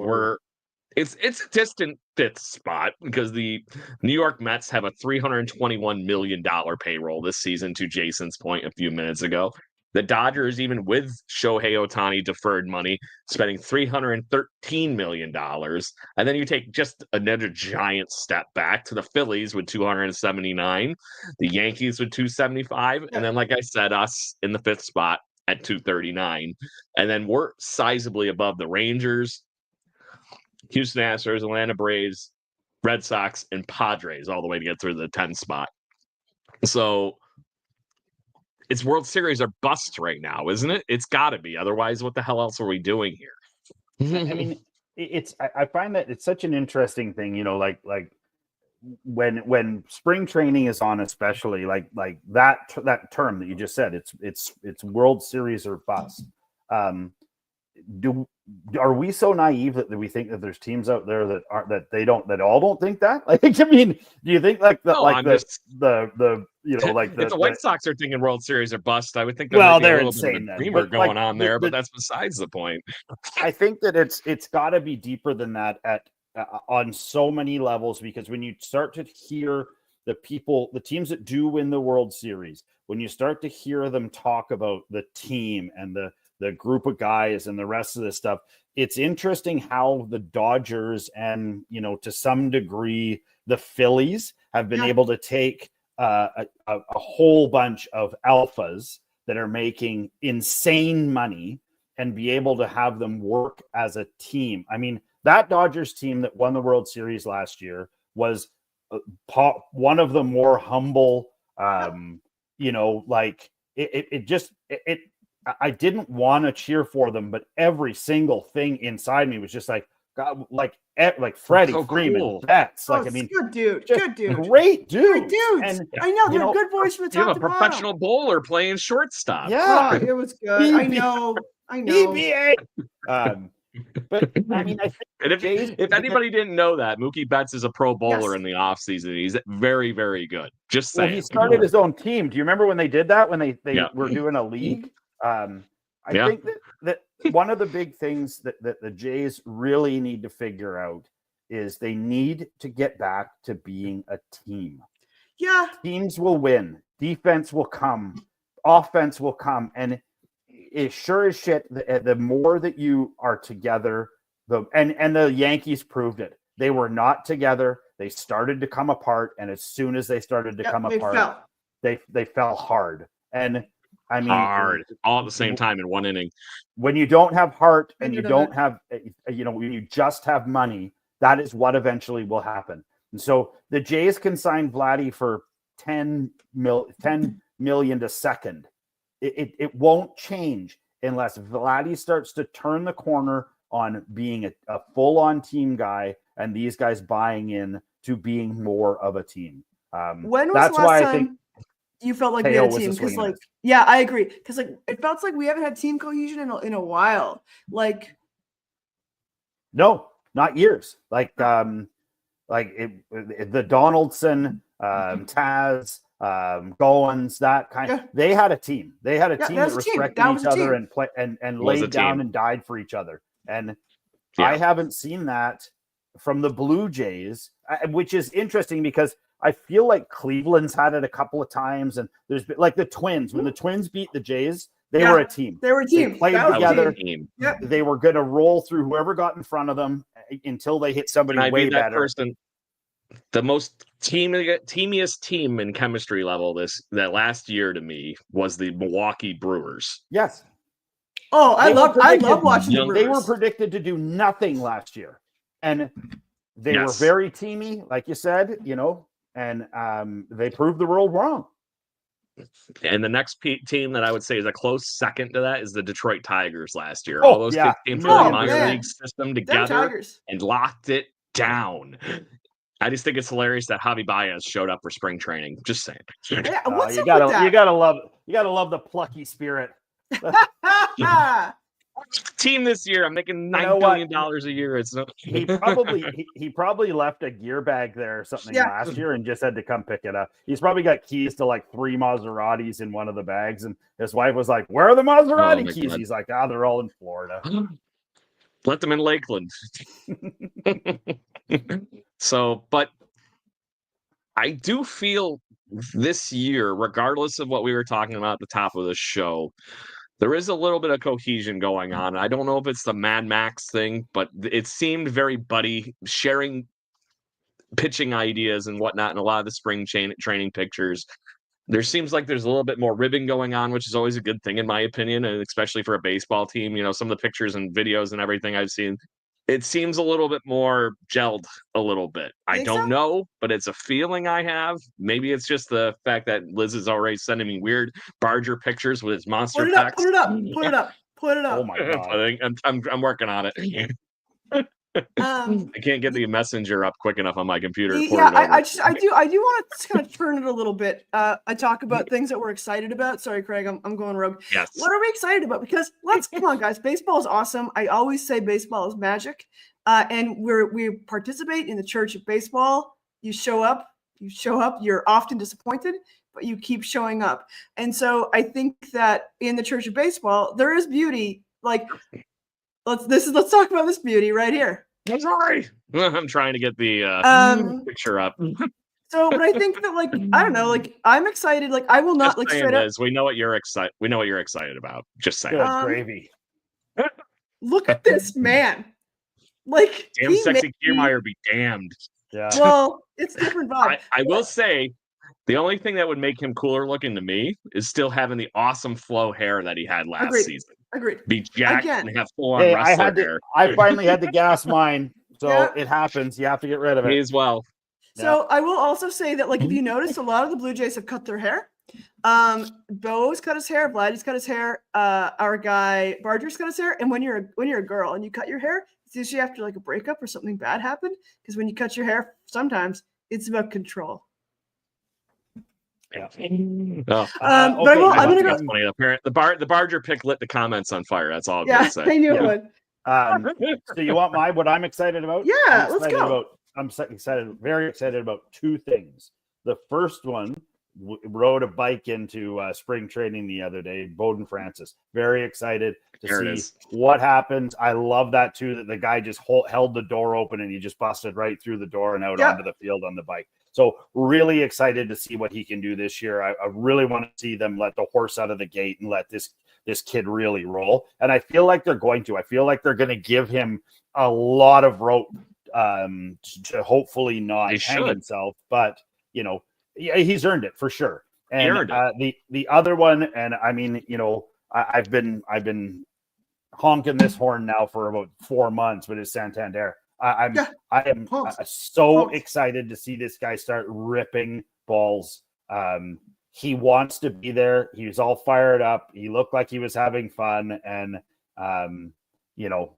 Speaker 2: it's a distant 5th spot because the New York Mets have a $321 million payroll this season, to Jason's point a few minutes ago. The Dodgers, even with Shohei Ohtani deferred money, spending $313 million. And then you take just another giant step back to the Phillies with 279, the Yankees with 275, and then, like I said, us in the 5th spot at 239. And then we're sizably above the Rangers, Houston Astros, Atlanta Braves, Red Sox, and Padres all the way to get through the 10th spot. So it's World Series or bust right now, isn't it? It's got to be. Otherwise, what the hell else are we doing here?
Speaker 4: I mean, I find that it's such an interesting thing, you know, like when spring training is on, especially like that term that you just said, it's World Series or bust. Are we so naive that we think that there's teams out there that all don't think that? Like, I mean, do you think like the you know, like
Speaker 2: if the White Sox are thinking World Series or bust, I would think
Speaker 4: they're insane.
Speaker 2: Dreamer going on there, but that's besides the point.
Speaker 4: I think that it's got to be deeper than that on so many levels, because when you start to hear the teams that do win the World Series, when you start to hear them talk about the team and the group of guys and the rest of this stuff, it's interesting how the Dodgers and, you know, to some degree, the Phillies have been able to take a whole bunch of alphas that are making insane money and be able to have them work as a team. I mean, that Dodgers team that won the World Series last year was one of the more humble, you know, like I didn't want to cheer for them, but every single thing inside me was just like, God, like Freddie Freeman,
Speaker 2: cool.
Speaker 4: Betts. Like, I mean,
Speaker 3: good dude,
Speaker 4: great dudes.
Speaker 3: And I know they're good boys from the top to bottom.
Speaker 2: You have a professional bowler playing shortstop.
Speaker 4: Yeah,
Speaker 3: it was good. I know.
Speaker 4: EBA. But I mean, I think
Speaker 2: if anybody didn't know that, Mookie Betts is a pro bowler in the offseason. He's very, very good. Just saying.
Speaker 4: Well, he started his own team. Do you remember when they did that? When they were doing a league? I think that one of the big things that the Jays really need to figure out is they need to get back to being a team.
Speaker 3: Yeah.
Speaker 4: Teams will win. Defense will come. Offense will come. And it sure as shit, the more that you are together, and the Yankees proved it. They were not together. They started to come apart. And as soon as they started to come apart, they fell hard. And I mean,
Speaker 2: hard all at the same time in one inning.
Speaker 4: When you don't have heart and you don't have, you know, when you just have money, that is what eventually will happen. And so the Jays can sign Vladdy for $10 million a second. It won't change unless Vladdy starts to turn the corner on being a full-on team guy and these guys buying in to being more of a team.
Speaker 3: When was the last time you felt like we had a team? Because, like, yeah, I agree. Because, like, it felt like we haven't had team cohesion in a while. Like,
Speaker 4: no, not years. Like the Donaldson, Taz, Goins, that kind of. They had a team. They had a team that respected each other and laid down and died for each other. And I haven't seen that from the Blue Jays, which is interesting because I feel like Cleveland's had it a couple of times, and there's been, like the Twins. When the Twins beat the Jays, they were a team.
Speaker 3: They were a team.
Speaker 4: They played together. They were going to roll through whoever got in front of them until they hit somebody way better.
Speaker 2: The most teamiest team in chemistry level that last year to me was the Milwaukee Brewers.
Speaker 4: Yes.
Speaker 3: Oh, I love watching the Brewers.
Speaker 4: They were predicted to do nothing last year, and they were very teamy, like you said, you know. And they proved the world wrong.
Speaker 2: And the next team that I would say is a close second to that is the Detroit Tigers last year. All those kids came from the minor league system together and locked it down. I just think it's hilarious that Javi Baez showed up for spring training. Just saying.
Speaker 3: Yeah,
Speaker 4: you gotta love the plucky spirit.
Speaker 2: Team this year, I'm making $9 billion a year. It's
Speaker 4: he probably left a gear bag there or something last year and just had to come pick it up. He's probably got keys to like 3 Maseratis in one of the bags, and his wife was like, "Where are the Maserati keys?" God. He's like, they're all in Florida.
Speaker 2: Let them in Lakeland. So, but I do feel this year, regardless of what we were talking about at the top of the show, there is a little bit of cohesion going on. I don't know if it's the Mad Max thing, but it seemed very buddy, sharing pitching ideas and whatnot in a lot of the spring training pictures. There seems like there's a little bit more ribbing going on, which is always a good thing in my opinion, and especially for a baseball team. You know, some of the pictures and videos and everything I've seen, it seems a little bit more gelled a little bit. I don't know, but it's a feeling I have. Maybe it's just the fact that Liz is already sending me weird Barger pictures with his monster packs.
Speaker 3: Put it up.
Speaker 4: Oh my God.
Speaker 2: I'm working on it. I can't get the messenger up quick enough on my computer.
Speaker 3: I do want to kind of turn it a little bit. I talk about things that we're excited about. Sorry, Craig, I'm going rogue.
Speaker 2: Yes.
Speaker 3: What are we excited about? Because come on, guys. Baseball is awesome. I always say baseball is magic, and we participate in the church of baseball. You show up. You're often disappointed, but you keep showing up. And so I think that in the church of baseball, there is beauty. Like, let's talk about this beauty right here.
Speaker 2: I'm sorry. I'm trying to get the picture up.
Speaker 3: So, but I think that, like, I don't know, like, I'm excited. Like, I will not, like, straight up.
Speaker 2: Liz, we know what you're excited. We know what you're excited about. Just saying.
Speaker 4: Good gravy.
Speaker 3: Look at this man. Like,
Speaker 2: damn sexy Kiermaier be damned.
Speaker 4: Yeah.
Speaker 3: Well, it's different vibe.
Speaker 2: I will say, the only thing that would make him cooler looking to me is still having the awesome flow hair that he had last season.
Speaker 3: Agreed.
Speaker 2: Be jacked and have full on wrestler hair.
Speaker 4: I finally had to gas mine, so it happens. You have to get rid of it.
Speaker 2: Me as well.
Speaker 3: So I will also say that, like, if you notice, a lot of the Blue Jays have cut their hair. Bo's cut his hair. Vladdy's cut his hair. Our guy Barger's cut his hair. And when you're a girl and you cut your hair, it's usually after like a breakup or something bad happened. Because when you cut your hair, sometimes it's about control.
Speaker 2: Yeah.
Speaker 3: But I'm gonna go.
Speaker 2: Funny. The Barger pick lit the comments on fire. That's all I'm
Speaker 3: gonna
Speaker 2: say.
Speaker 3: I knew it would.
Speaker 4: So you want what I'm excited about?
Speaker 3: Yeah, let's go.
Speaker 4: I'm very excited about two things. The first one, rode a bike into spring training the other day. Bowden Francis, very excited to see what happens. I love that too, that the guy just held the door open and he just busted right through the door and out onto the field on the bike. So really excited to see what he can do this year. I really want to see them let the horse out of the gate and let this kid really roll. And I feel like they're going to. I feel like they're going to give him a lot of rope to hopefully not hang himself. But, you know, he's earned it for sure. And the other one, and I mean, you know, I've been honking this horn now for about 4 months, but it's Santander. I am so excited to see this guy start ripping balls. He wants to be there. He was all fired up. He looked like he was having fun, and you know,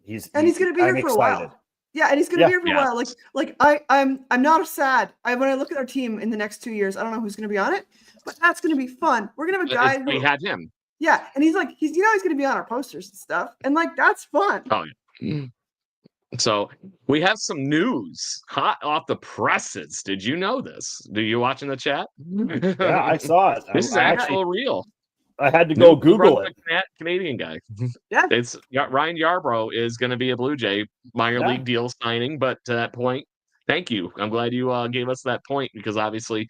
Speaker 4: he's going
Speaker 3: to be here for a while. Yeah, and he's going to be here for a while. Like I'm not sad. When I look at our team in the next 2 years, I don't know who's going to be on it, but that's going to be fun. We're going to have a guy.
Speaker 2: We had him.
Speaker 3: Yeah, and he's going to be on our posters and stuff, and like that's fun.
Speaker 2: Oh yeah. So we have some news hot off the presses. Did you know this? Do you watch in the chat?
Speaker 4: Yeah, I saw it.
Speaker 2: This is actual real.
Speaker 4: I had to go Google it.
Speaker 2: Canadian guy.
Speaker 3: Yeah.
Speaker 2: It's Ryan Yarbrough is going to be a Blue Jay minor league deal signing. But to that point, thank you. I'm glad you gave us that point, because obviously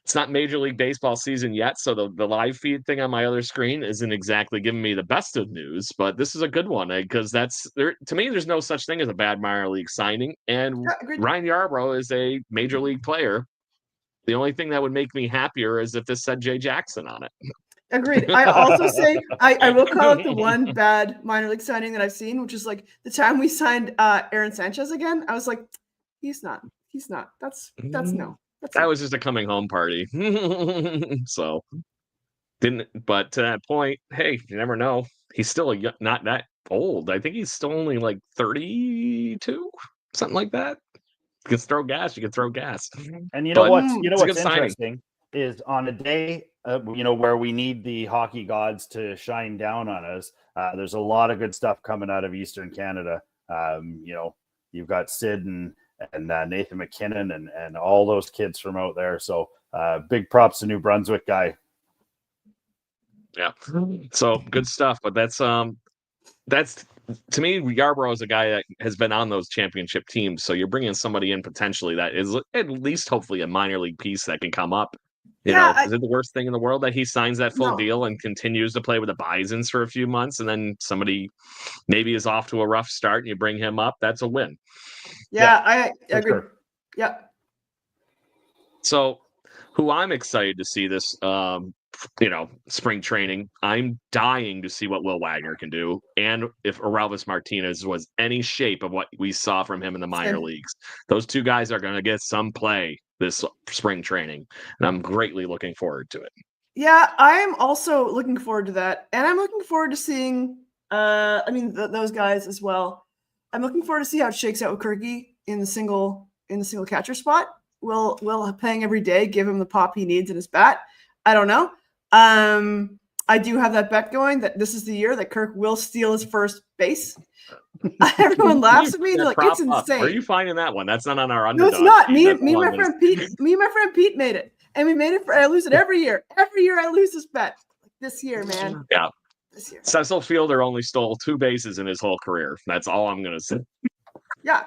Speaker 2: it's not Major League Baseball season yet. So the live feed thing on my other screen isn't exactly giving me the best of news, but this is a good one, because to me, there's no such thing as a bad minor league signing. And Ryan Yarbrough is a Major League player. The only thing that would make me happier is if this said Jay Jackson on it.
Speaker 3: Agreed. I also say I will call out the one bad minor league signing that I've seen, which is like the time we signed Aaron Sanchez again. I was like, he's not. That's no.
Speaker 2: That was just a coming home party. So but to that point, hey, you never know. He's still not that old. I think he's still only like 32, something like that. You can throw gas.
Speaker 4: And you know what's interesting is on a day, where we need the hockey gods to shine down on us. There's a lot of good stuff coming out of Eastern Canada. You've got Sid and Nathan McKinnon and all those kids from out there. So big props to New Brunswick guy. Yeah.
Speaker 2: So good stuff. But that's to me, Yarbrough is a guy that has been on those championship teams. So you're bringing somebody in potentially that is at least hopefully a minor league piece that can come up. Is it the worst thing in the world that he signs that full deal and continues to play with the Bisons for a few months, and then somebody maybe is off to a rough start and you bring him up? That's a win.
Speaker 3: Yeah, I agree. Sure. Yeah.
Speaker 2: So, who I'm excited to see this, spring training. I'm dying to see what Will Wagner can do, and if Orelvis Martinez was any shape of what we saw from him in the minor leagues. Those two guys are going to get some play this spring training, and I'm greatly looking forward to it.
Speaker 3: Yeah, I am also looking forward to that, and I'm looking forward to seeing. Those guys as well. I'm looking forward to see how it shakes out with Kirky in the single catcher spot. Will playing every day give him the pop he needs in his bat? I don't know. I do have that bet going that this is the year that Kirk will steal his first base. Everyone laughs at me. They're like, it's insane.
Speaker 2: Where are you finding that one? That's not on our underdog.
Speaker 3: No, it's not. Me and my friend Pete made it. And we made it I lose it every year. Every year I lose this bet. This year, man.
Speaker 2: Yeah.
Speaker 3: This year.
Speaker 2: Cecil Fielder only stole 2 bases in his whole career. That's all I'm gonna say.
Speaker 3: Yeah.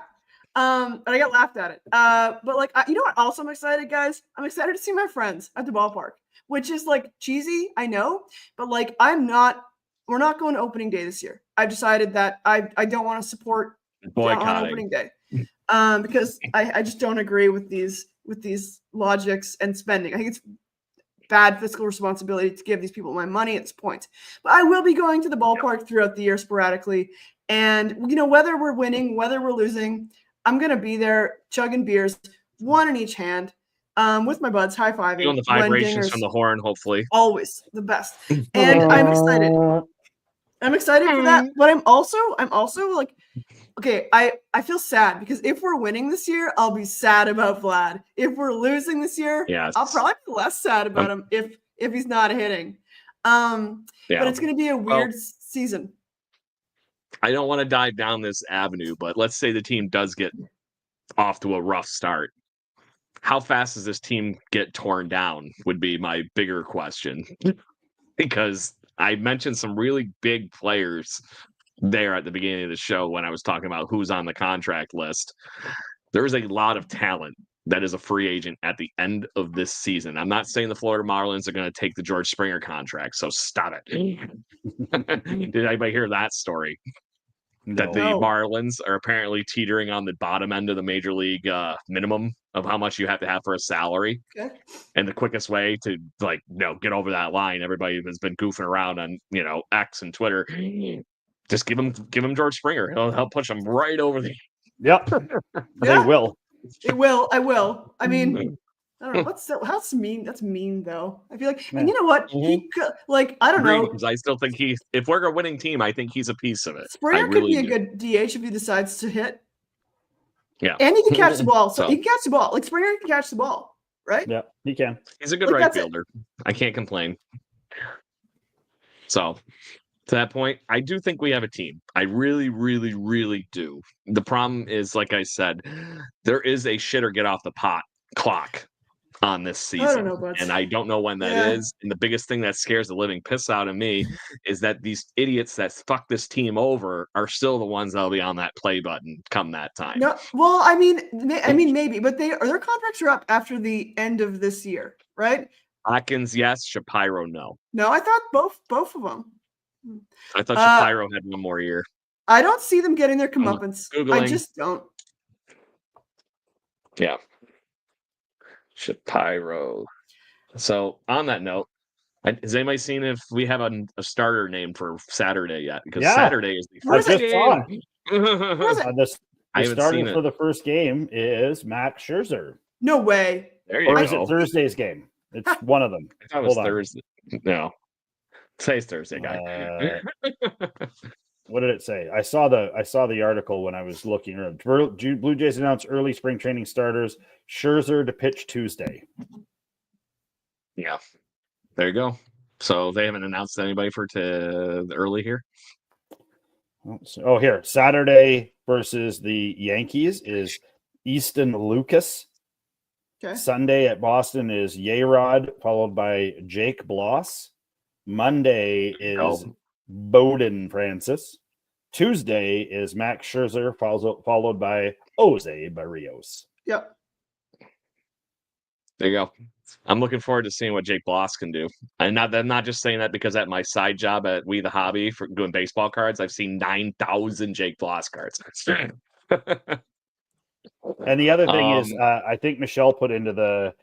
Speaker 3: And I got laughed at it. But you know what? Also, I'm excited, guys. I'm excited to see my friends at the ballpark, which is cheesy, I know, but we're not going to opening day this year. I've decided that I don't want to support on opening day because I just don't agree with these logics and spending. I think it's bad fiscal responsibility to give these people my money at this point. But I will be going to the ballpark throughout the year sporadically. And, whether we're winning, whether we're losing, I'm going to be there chugging beers, one in each hand, with my buds, high-fiving.
Speaker 2: Doing the vibrations from the horn, hopefully.
Speaker 3: Always the best. And I'm excited. I'm excited for that. But I'm also okay, I feel sad because if we're winning this year, I'll be sad about Vlad. If we're losing this year, I'll probably be less sad about him if he's not hitting. But it's going to be a weird season.
Speaker 2: I don't want to dive down this avenue, but let's say the team does get off to a rough start. How fast does this team get torn down would be my bigger question. Because I mentioned some really big players there at the beginning of the show when I was talking about who's on the contract list. There is a lot of talent that is a free agent at the end of this season. I'm not saying the Florida Marlins are going to take the George Springer contract, so stop it. Did anybody hear that story? That the Marlins are apparently teetering on the bottom end of the major league minimum of how much you have to have for a salary. Okay. And the quickest way to get over that line, everybody has been goofing around on, X and Twitter. Just give him George Springer. He'll push him right over the.
Speaker 4: Yep. They will.
Speaker 3: It will. I will. I mean, I don't know. How's mean? That's mean, though. I feel like, and you know what? He could, I don't know.
Speaker 2: Because I still think if we're a winning team, I think he's a piece of it.
Speaker 3: Springer could be a good DH if he decides to hit.
Speaker 2: Yeah.
Speaker 3: And he can catch the ball. So he can catch the ball. Springer can catch the ball, right?
Speaker 4: Yeah, he can.
Speaker 2: He's a good right fielder. I can't complain. So, to that point, I do think we have a team. I really, really, really do. The problem is, like I said, there is a shit or get off the pot clock on this season.
Speaker 3: I don't know, but
Speaker 2: and I don't know when that is. And the biggest thing that scares the living piss out of me is that these idiots that fuck this team over are still the ones that'll be on that play button come that time.
Speaker 3: No, well, I mean maybe, but their contracts are up after the end of this year, right?
Speaker 2: Atkins, yes. Shapiro, no.
Speaker 3: No, I thought both of them.
Speaker 2: I thought Shapiro had one more year.
Speaker 3: I don't see them getting their comeuppance. I just don't.
Speaker 2: Yeah. Shapiro. So on that note, has anybody seen if we have a starter name for Saturday yet? Because Saturday is the first game.
Speaker 4: The starter for the first game is Max Scherzer.
Speaker 3: No way.
Speaker 2: There you go.
Speaker 4: Or is it Thursday's game? It's one of them.
Speaker 2: I thought it was Thursday. No. Say it's Thursday, guy.
Speaker 4: What did it say? I saw the article when I was looking. Blue Jays announced early spring training starters. Scherzer to pitch Tuesday.
Speaker 2: Yeah, there you go. So they haven't announced anybody for early here.
Speaker 4: Oh, here Saturday versus the Yankees is Easton Lucas.
Speaker 3: Okay.
Speaker 4: Sunday at Boston is Yayrod, followed by Jake Bloss. Monday is Bowden Francis. Tuesday is Max Scherzer, followed by Jose Barrios.
Speaker 3: Yep.
Speaker 2: There you go. I'm looking forward to seeing what Jake Bloss can do. I'm not just saying that because at my side job at We the Hobby for doing baseball cards, I've seen 9,000 Jake Bloss cards.
Speaker 4: And the other thing is, I think Michelle put into the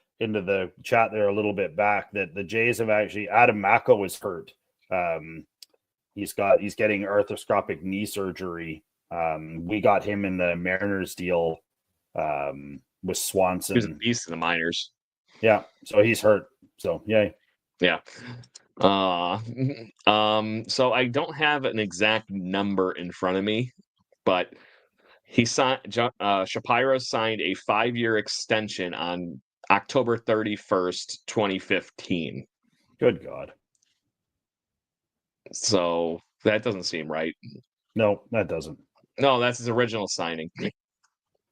Speaker 4: chat there a little bit back that the Jays have actually Adam Mako is hurt. He's getting arthroscopic knee surgery. We got him in the Mariners deal with Swanson.
Speaker 2: He was a beast in the minors.
Speaker 4: Yeah, so he's hurt. So yay.
Speaker 2: Yeah. So I don't have an exact number in front of me, but he signed. Shapiro signed a 5-year extension on October 31st, 2015.
Speaker 4: Good God.
Speaker 2: So that doesn't seem right.
Speaker 4: No, that doesn't.
Speaker 2: No, that's his original signing.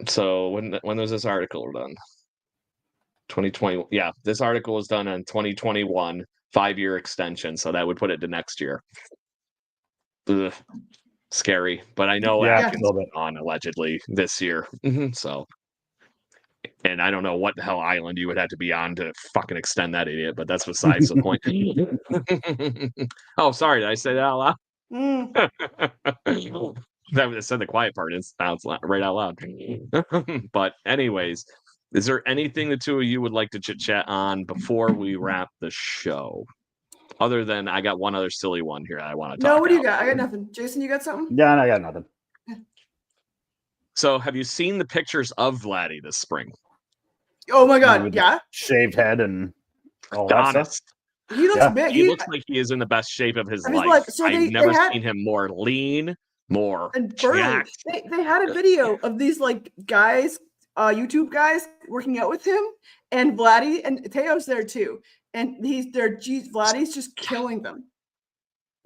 Speaker 2: So when was this article done? 2020. Yeah, this article was done on 2021, 5-year extension. So that would put it to next year. Ugh, scary, but I know Atkins is on allegedly this year. So, and I don't know what the hell island you would have to be on to fucking extend that idiot, but that's besides the point. Oh, sorry, did I say that out loud? That said the quiet part. It sounds right out loud. But anyways, is there anything the two of you would like to chit chat on before we wrap the show? Other than I got one other silly one here I want to talk about.
Speaker 3: No, what do you got? I got nothing. Jason, you got something?
Speaker 4: Yeah, I got nothing.
Speaker 2: So have you seen the pictures of Vladdy this spring?
Speaker 3: Oh my God, yeah.
Speaker 4: Shaved head and all that
Speaker 2: Honest.
Speaker 4: stuff.
Speaker 3: He looks big.
Speaker 2: He looks like he is in the best shape of his life.
Speaker 3: Like, so
Speaker 2: I've never seen him more lean, more
Speaker 3: and burly. They had a video of these like guys, YouTube guys working out with him, and Vladdy and Teo's there too. And Vladdy's just killing them.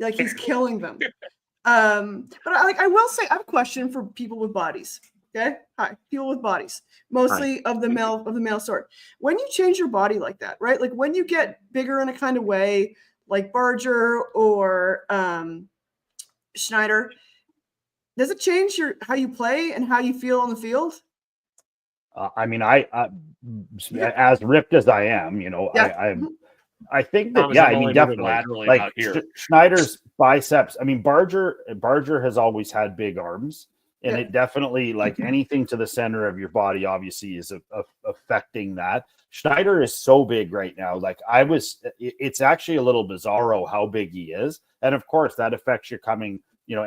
Speaker 3: Like he's killing them. But I will say I have a question for people with bodies. Okay. Hi, people with bodies, mostly of the male sort. When you change your body like that, right? Like when you get bigger in a kind of way, like Barger or Schneider, does it change how you play and how you feel on the field?
Speaker 4: I mean, I as ripped as I am, I think that definitely. Like Schneider's biceps. I mean, Barger has always had big arms, and it definitely, like anything to the center of your body, obviously is affecting that. Schneider is so big right now. Like it's actually a little bizarro how big he is, and of course that affects your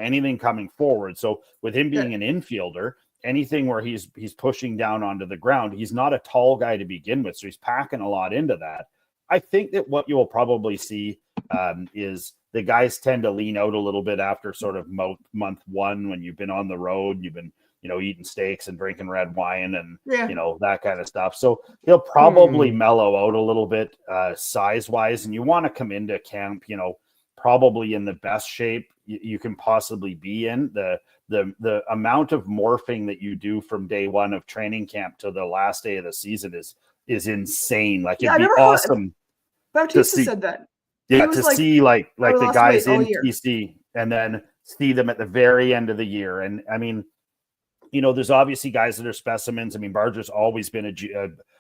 Speaker 4: anything coming forward. So with him being an infielder, anything where he's pushing down onto the ground, he's not a tall guy to begin with, so he's packing a lot into that. I think that what you will probably see is the guys tend to lean out a little bit after sort of month one when you've been on the road, you've been eating steaks and drinking red wine and that kind of stuff. So he'll probably mellow out a little bit size wise, and you want to come into camp probably in the best shape you can possibly be in. The amount of morphing that you do from day one of training camp to the last day of the season is insane. Like it'd be awesome.
Speaker 3: Bautista said that.
Speaker 4: Yeah, to see like the guys in TC and then see them at the very end of the year. And I mean, there's obviously guys that are specimens. I mean, Barger's always been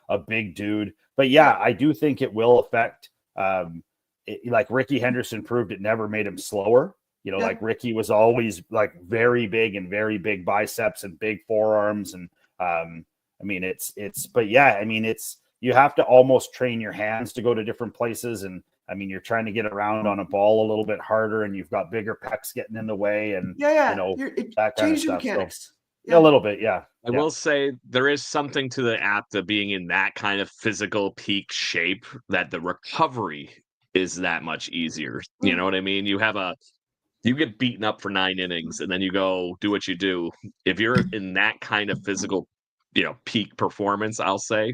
Speaker 4: a big dude, but I do think it will affect. Like Ricky Henderson proved, it never made him slower. Like Ricky was always like very big and very big biceps and big forearms. And you have to almost train your hands to go to different places. And I mean, you're trying to get around on a ball a little bit harder, and you've got bigger pecs getting in the way, and that kind of stuff.
Speaker 3: Mechanics.
Speaker 4: So, a little bit, I
Speaker 2: will say there is something to the act of being in that kind of physical peak shape that the recovery is that much easier. You know what I mean? You get beaten up for 9 innings, and then you go do what you do. If you're in that kind of physical, peak performance, I'll say,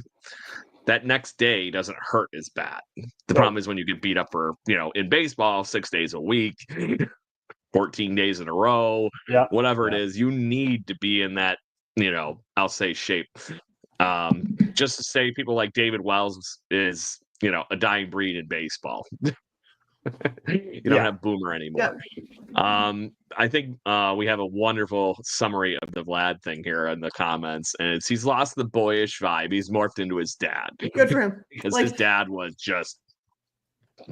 Speaker 2: that next day doesn't hurt as bad. The problem is when you get beat up for, in baseball, 6 days a week, 14 days in a row, whatever it is, you need to be in that, I'll say shape. Just to say people like David Wells is, a dying breed in baseball. You don't have Boomer anymore. I think we have a wonderful summary of the Vlad thing here in the comments, and he's lost the boyish vibe. He's morphed into his dad.
Speaker 3: Good for him.
Speaker 2: Because his dad was just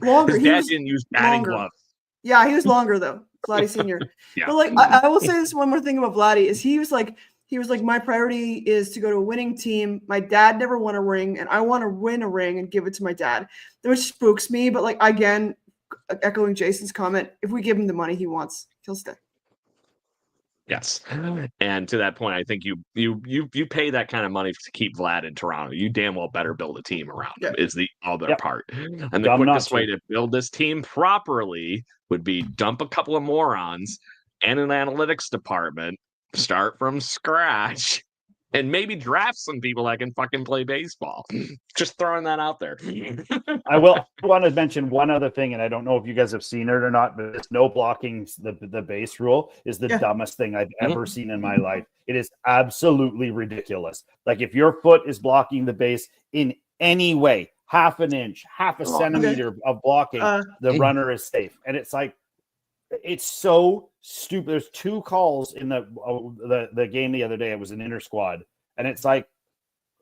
Speaker 3: longer.
Speaker 2: His dad didn't use batting gloves.
Speaker 3: Yeah, he was longer though, Vladdy Sr.
Speaker 2: Yeah.
Speaker 3: But like, I will say this one more thing about Vladdy is he was like, my priority is to go to a winning team. My dad never won a ring, and I want to win a ring and give it to my dad. Which spooks me, but like again, echoing Jason's comment, if we give him the money he wants, he'll stay.
Speaker 2: Yes, and to that point, I think you pay that kind of money to keep Vlad in Toronto. You damn well better build a team around him. Is the other part, and the quickest way to build this team properly would be dump a couple of morons and an analytics department, start from scratch, and maybe draft some people that can fucking play baseball. Just throwing that out there.
Speaker 4: I will want to mention one other thing, and I don't know if you guys have seen it or not, but it's no blocking the base rule is the dumbest thing I've ever seen in my life. It is absolutely ridiculous. Like if your foot is blocking the base in any way, half an inch, half a centimeter of blocking, the runner is safe. And it's like, it's so stupid. There's 2 calls in the game the other day. It was an inter squad, and it's like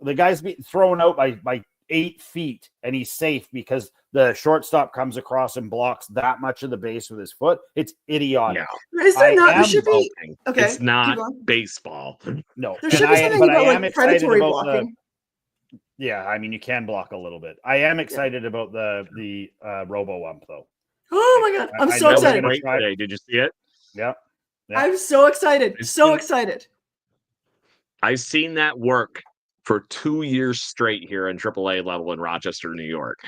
Speaker 4: the guy's being thrown out by 8 feet, and he's safe because the shortstop comes across and blocks that much of the base with his foot. It's idiotic.
Speaker 3: Yeah. Is there not? There should be. Okay,
Speaker 2: it's not baseball.
Speaker 4: No,
Speaker 3: there should be something about like predatory blocking.
Speaker 4: Yeah, I mean you can block a little bit. I am excited about the robo ump though.
Speaker 3: Oh my god, I'm so excited.
Speaker 2: Today. Did you see it?
Speaker 4: Yeah.
Speaker 3: I'm so excited. Excited.
Speaker 2: I've seen that work for 2 years straight here in AAA level in Rochester, New York.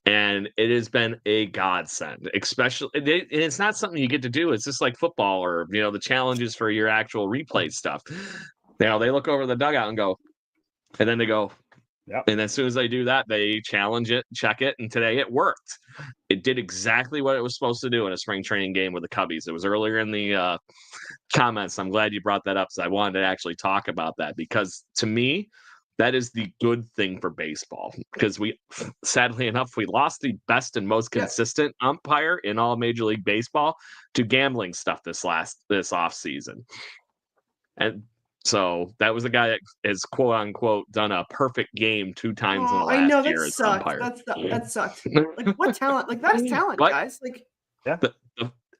Speaker 2: And it has been a godsend, especially, it's not something you get to do. It's just like football or, the challenges for your actual replay stuff. They look over the dugout and go, and then they go, and as soon as they do that, they challenge it, check it, and today it worked. It did exactly what it was supposed to do in a spring training game with the Cubbies. It was earlier in the comments. I'm glad you brought that up, so I wanted to actually talk about that because to me, that is the good thing for baseball because sadly enough, we lost the best and most consistent umpire in all Major League Baseball to gambling stuff this off season. And so that was the guy that has quote unquote done a perfect game 2 times in the last year as umpire.
Speaker 3: That sucked. Like what talent? Like that is talent, guys. Like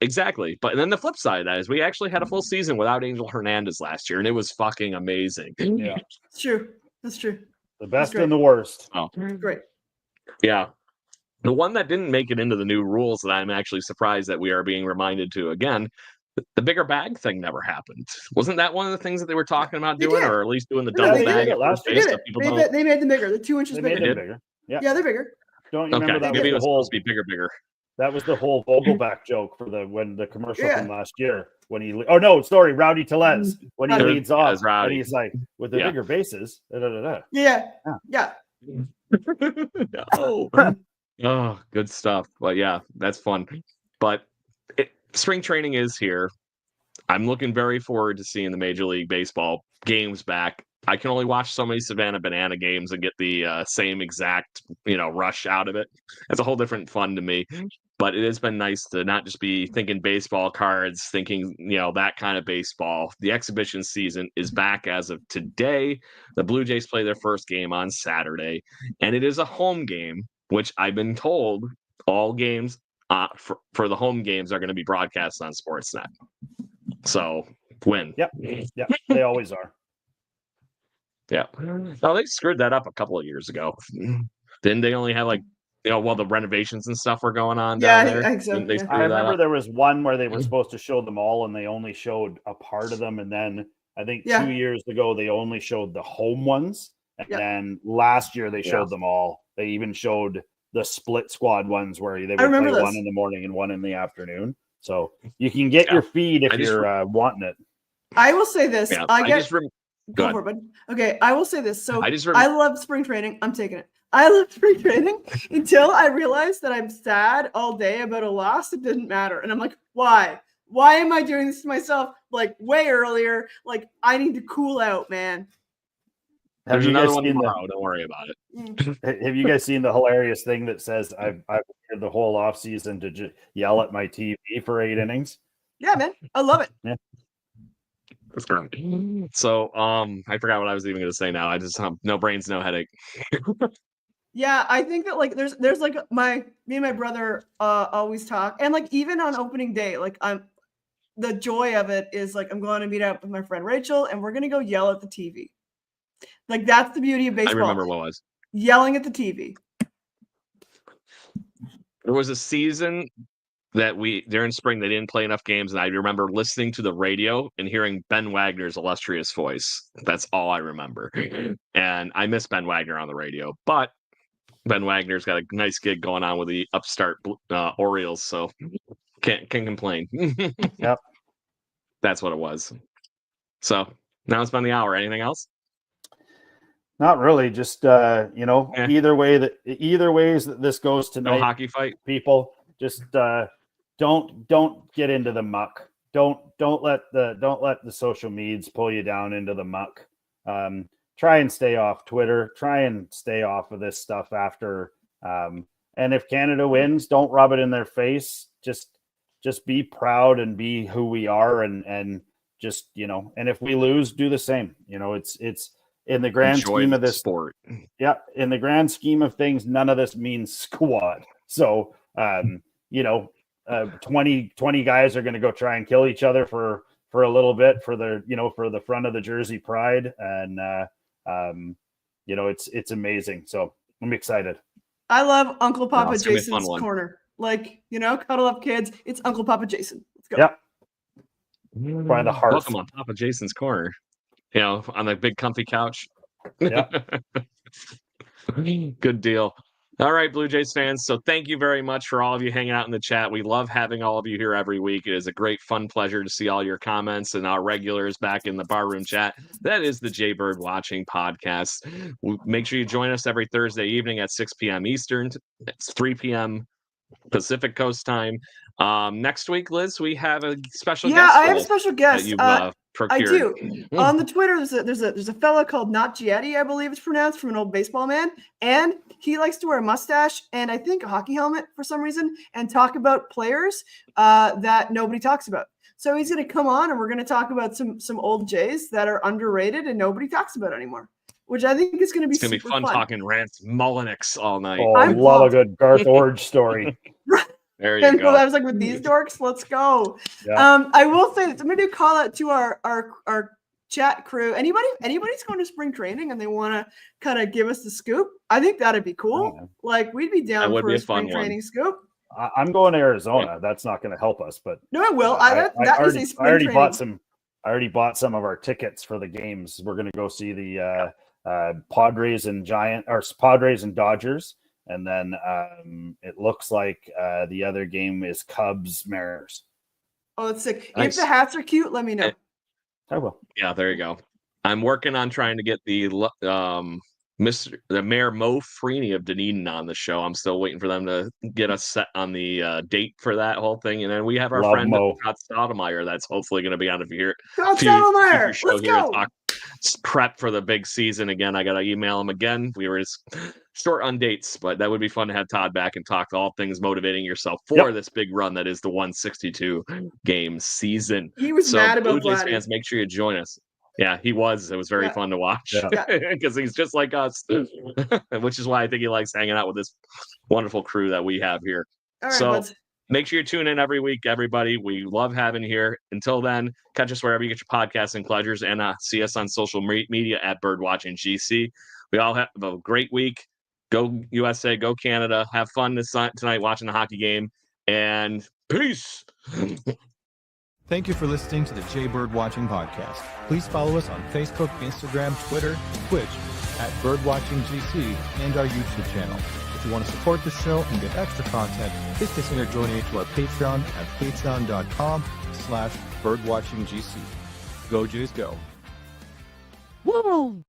Speaker 2: exactly. But then the flip side of that is we actually had a full season without Angel Hernandez last year, and it was fucking amazing.
Speaker 4: Yeah,
Speaker 3: it's true. That's true.
Speaker 4: The best and the worst.
Speaker 2: Oh,
Speaker 3: great.
Speaker 2: Yeah. The one that didn't make it into the new rules that I'm actually surprised that we are being reminded to again. The bigger bag thing never happened. Wasn't that one of the things that they were talking about doing, or at least doing the double bag?
Speaker 3: They made them bigger. They're 2 inches bigger.
Speaker 4: Yeah,
Speaker 3: they're bigger.
Speaker 4: Don't you remember that?
Speaker 2: Maybe it was supposed to be bigger.
Speaker 4: That was the whole Vogelback joke for when the commercial from last year when he. Oh no, sorry, Rowdy Tellez when he leads off and he's like with the bigger bases.
Speaker 3: Yeah.
Speaker 2: Oh, good stuff. But yeah, that's fun. But spring training is here. I'm looking very forward to seeing the Major League Baseball games back. I can only watch so many Savannah Banana games and get the same exact, rush out of it. It's a whole different fun to me. But it has been nice to not just be thinking baseball cards, thinking, that kind of baseball. The exhibition season is back as of today. The Blue Jays play their first game on Saturday, and it is a home game, which I've been told all games for the home games are going to be broadcast on Sportsnet. So win.
Speaker 4: Yep. They always are.
Speaker 2: Yeah. No, they screwed that up a couple of years ago. Didn't they only have while the renovations and stuff were going on down there?
Speaker 3: I think so.
Speaker 4: I remember there was one where they were supposed to show them all and they only showed a part of them. And then I think 2 years ago, they only showed the home ones. And then last year they showed them all. They even showed the split squad ones where they would play one in the morning and one in the afternoon. So you can get your feed if you're wanting it.
Speaker 3: I will say this.
Speaker 2: Yeah,
Speaker 3: Go for it, bud. Okay, I will say this. So I love spring training. I'm taking it. I love spring training until I realized that I'm sad all day about a loss. It didn't matter. And I'm like, why? Why am I doing this to myself? Like way earlier. Like I need to cool out, man.
Speaker 2: There's another one tomorrow. Don't worry about it.
Speaker 4: Have you guys seen the hilarious thing that says I've waited the whole offseason to yell at my TV for 8 innings?
Speaker 3: Yeah, man. I love it.
Speaker 4: Yeah.
Speaker 2: That's great. So, I forgot what I was even going to say now. I just no brains, no headache.
Speaker 3: Yeah, I think that like there's like me and my brother always talk, and like even on opening day, like the joy of it is like I'm going to meet up with my friend Rachel, and we're gonna go yell at the TV. Like that's the beauty of baseball.
Speaker 2: I remember what it was.
Speaker 3: Yelling at the TV.
Speaker 2: There was a season that during spring they didn't play enough games, and I remember listening to the radio and hearing Ben Wagner's illustrious voice. That's all I remember. And I miss Ben Wagner on the radio, but Ben Wagner's got a nice gig going on with the upstart Orioles, so can't complain.
Speaker 4: Yep.
Speaker 2: That's what it was. So now it's been the hour. Anything else?
Speaker 4: Not really. Just either ways that this goes tonight.
Speaker 2: No hockey fight.
Speaker 4: People just don't get into the muck. Don't let the social medias pull you down into the muck. Try and stay off Twitter. Try and stay off of this stuff after. And if Canada wins, don't rub it in their face. Just be proud and be who we are, and just and if we lose, do the same. It's in the grand scheme of this
Speaker 2: sport.
Speaker 4: Yeah, in the grand scheme of things, none of this means squat. So 20 guys are going to go try and kill each other for a little bit for the front of the jersey pride, and it's amazing. So I'm excited.
Speaker 3: I love Uncle Papa Jason's corner. Like, cuddle up kids. It's Uncle Papa Jason. Let's go.
Speaker 4: Yep. By the heart.
Speaker 2: Welcome on Papa Jason's corner. On the big comfy couch.
Speaker 4: Yeah.
Speaker 2: Good deal. All right, Blue Jays fans. So thank you very much for all of you hanging out in the chat. We love having all of you here every week. It is a great, fun pleasure to see all your comments and our regulars back in the barroom chat. That is the Jaybird Watching Podcast. Make sure you join us every Thursday evening at 6 p.m. Eastern. It's 3 p.m. Pacific Coast time. Next week, Liz, we have a special guest.
Speaker 3: Yeah, I have a special guest.
Speaker 2: That you've procured.
Speaker 3: I do. On the Twitter, there's a fella called Not Gietti, I believe it's pronounced, from an old baseball man, and he likes to wear a mustache and I think a hockey helmet for some reason, and talk about players that nobody talks about. So he's going to come on, and we're going to talk about some old Jays that are underrated and nobody talks about anymore, which I think is going to be super
Speaker 2: fun talking Rance Mullenix all night.
Speaker 4: Oh, I love a good Garth Orge story.
Speaker 2: There you go.
Speaker 3: I was like, with these dorks, let's go.
Speaker 4: Yeah.
Speaker 3: I will say, I'm going to do a call out to our chat crew. Anybody's going to spring training and they want to kind of give us the scoop, I think that'd be cool. Yeah. Like, we'd be down for a spring training scoop.
Speaker 4: I'm going to Arizona. That's not going to help us, but
Speaker 3: no, it will.
Speaker 4: I already bought some of our tickets for the games. We're going to go see the Padres and Dodgers. And then it looks like the other game is Cubs Mariners.
Speaker 3: Oh, that's sick.
Speaker 2: Nice.
Speaker 3: If the hats are cute, let me know.
Speaker 4: I will.
Speaker 2: Yeah, there you go. I'm working on trying to get the Mayor Mo Freeney of Dunedin on the show. I'm still waiting for them to get us set on the date for that whole thing. And then we have our friend Scott Stoudemire that's hopefully going to be on a future show here to talk prep for the big season again. I got to email him again. We were just short on dates, but that would be fun to have Todd back and talk all things motivating yourself for this big run that is the 162 game season.
Speaker 3: He was mad about
Speaker 2: Blue Jays fans, make sure you join us. Yeah, he was. It was very fun to watch because he's just like us, which is why I think he likes hanging out with this wonderful crew that we have here.
Speaker 3: All right,
Speaker 2: so make sure you tune in every week, everybody. We love having you here. Until then, catch us wherever you get your podcasts and pleasures, and see us on social media at Birdwatching GC. We all have a great week. Go USA, go Canada. Have fun tonight watching the hockey game, and peace.
Speaker 1: Thank you for listening to the Jaybird Watching Podcast. Please follow us on Facebook, Instagram, Twitter, Twitch at BirdwatchingGC, and our YouTube channel. If you want to support the show and get extra content, please consider donating to our Patreon at patreon.com/birdwatchinggc. Go Jays, go.
Speaker 5: Woo!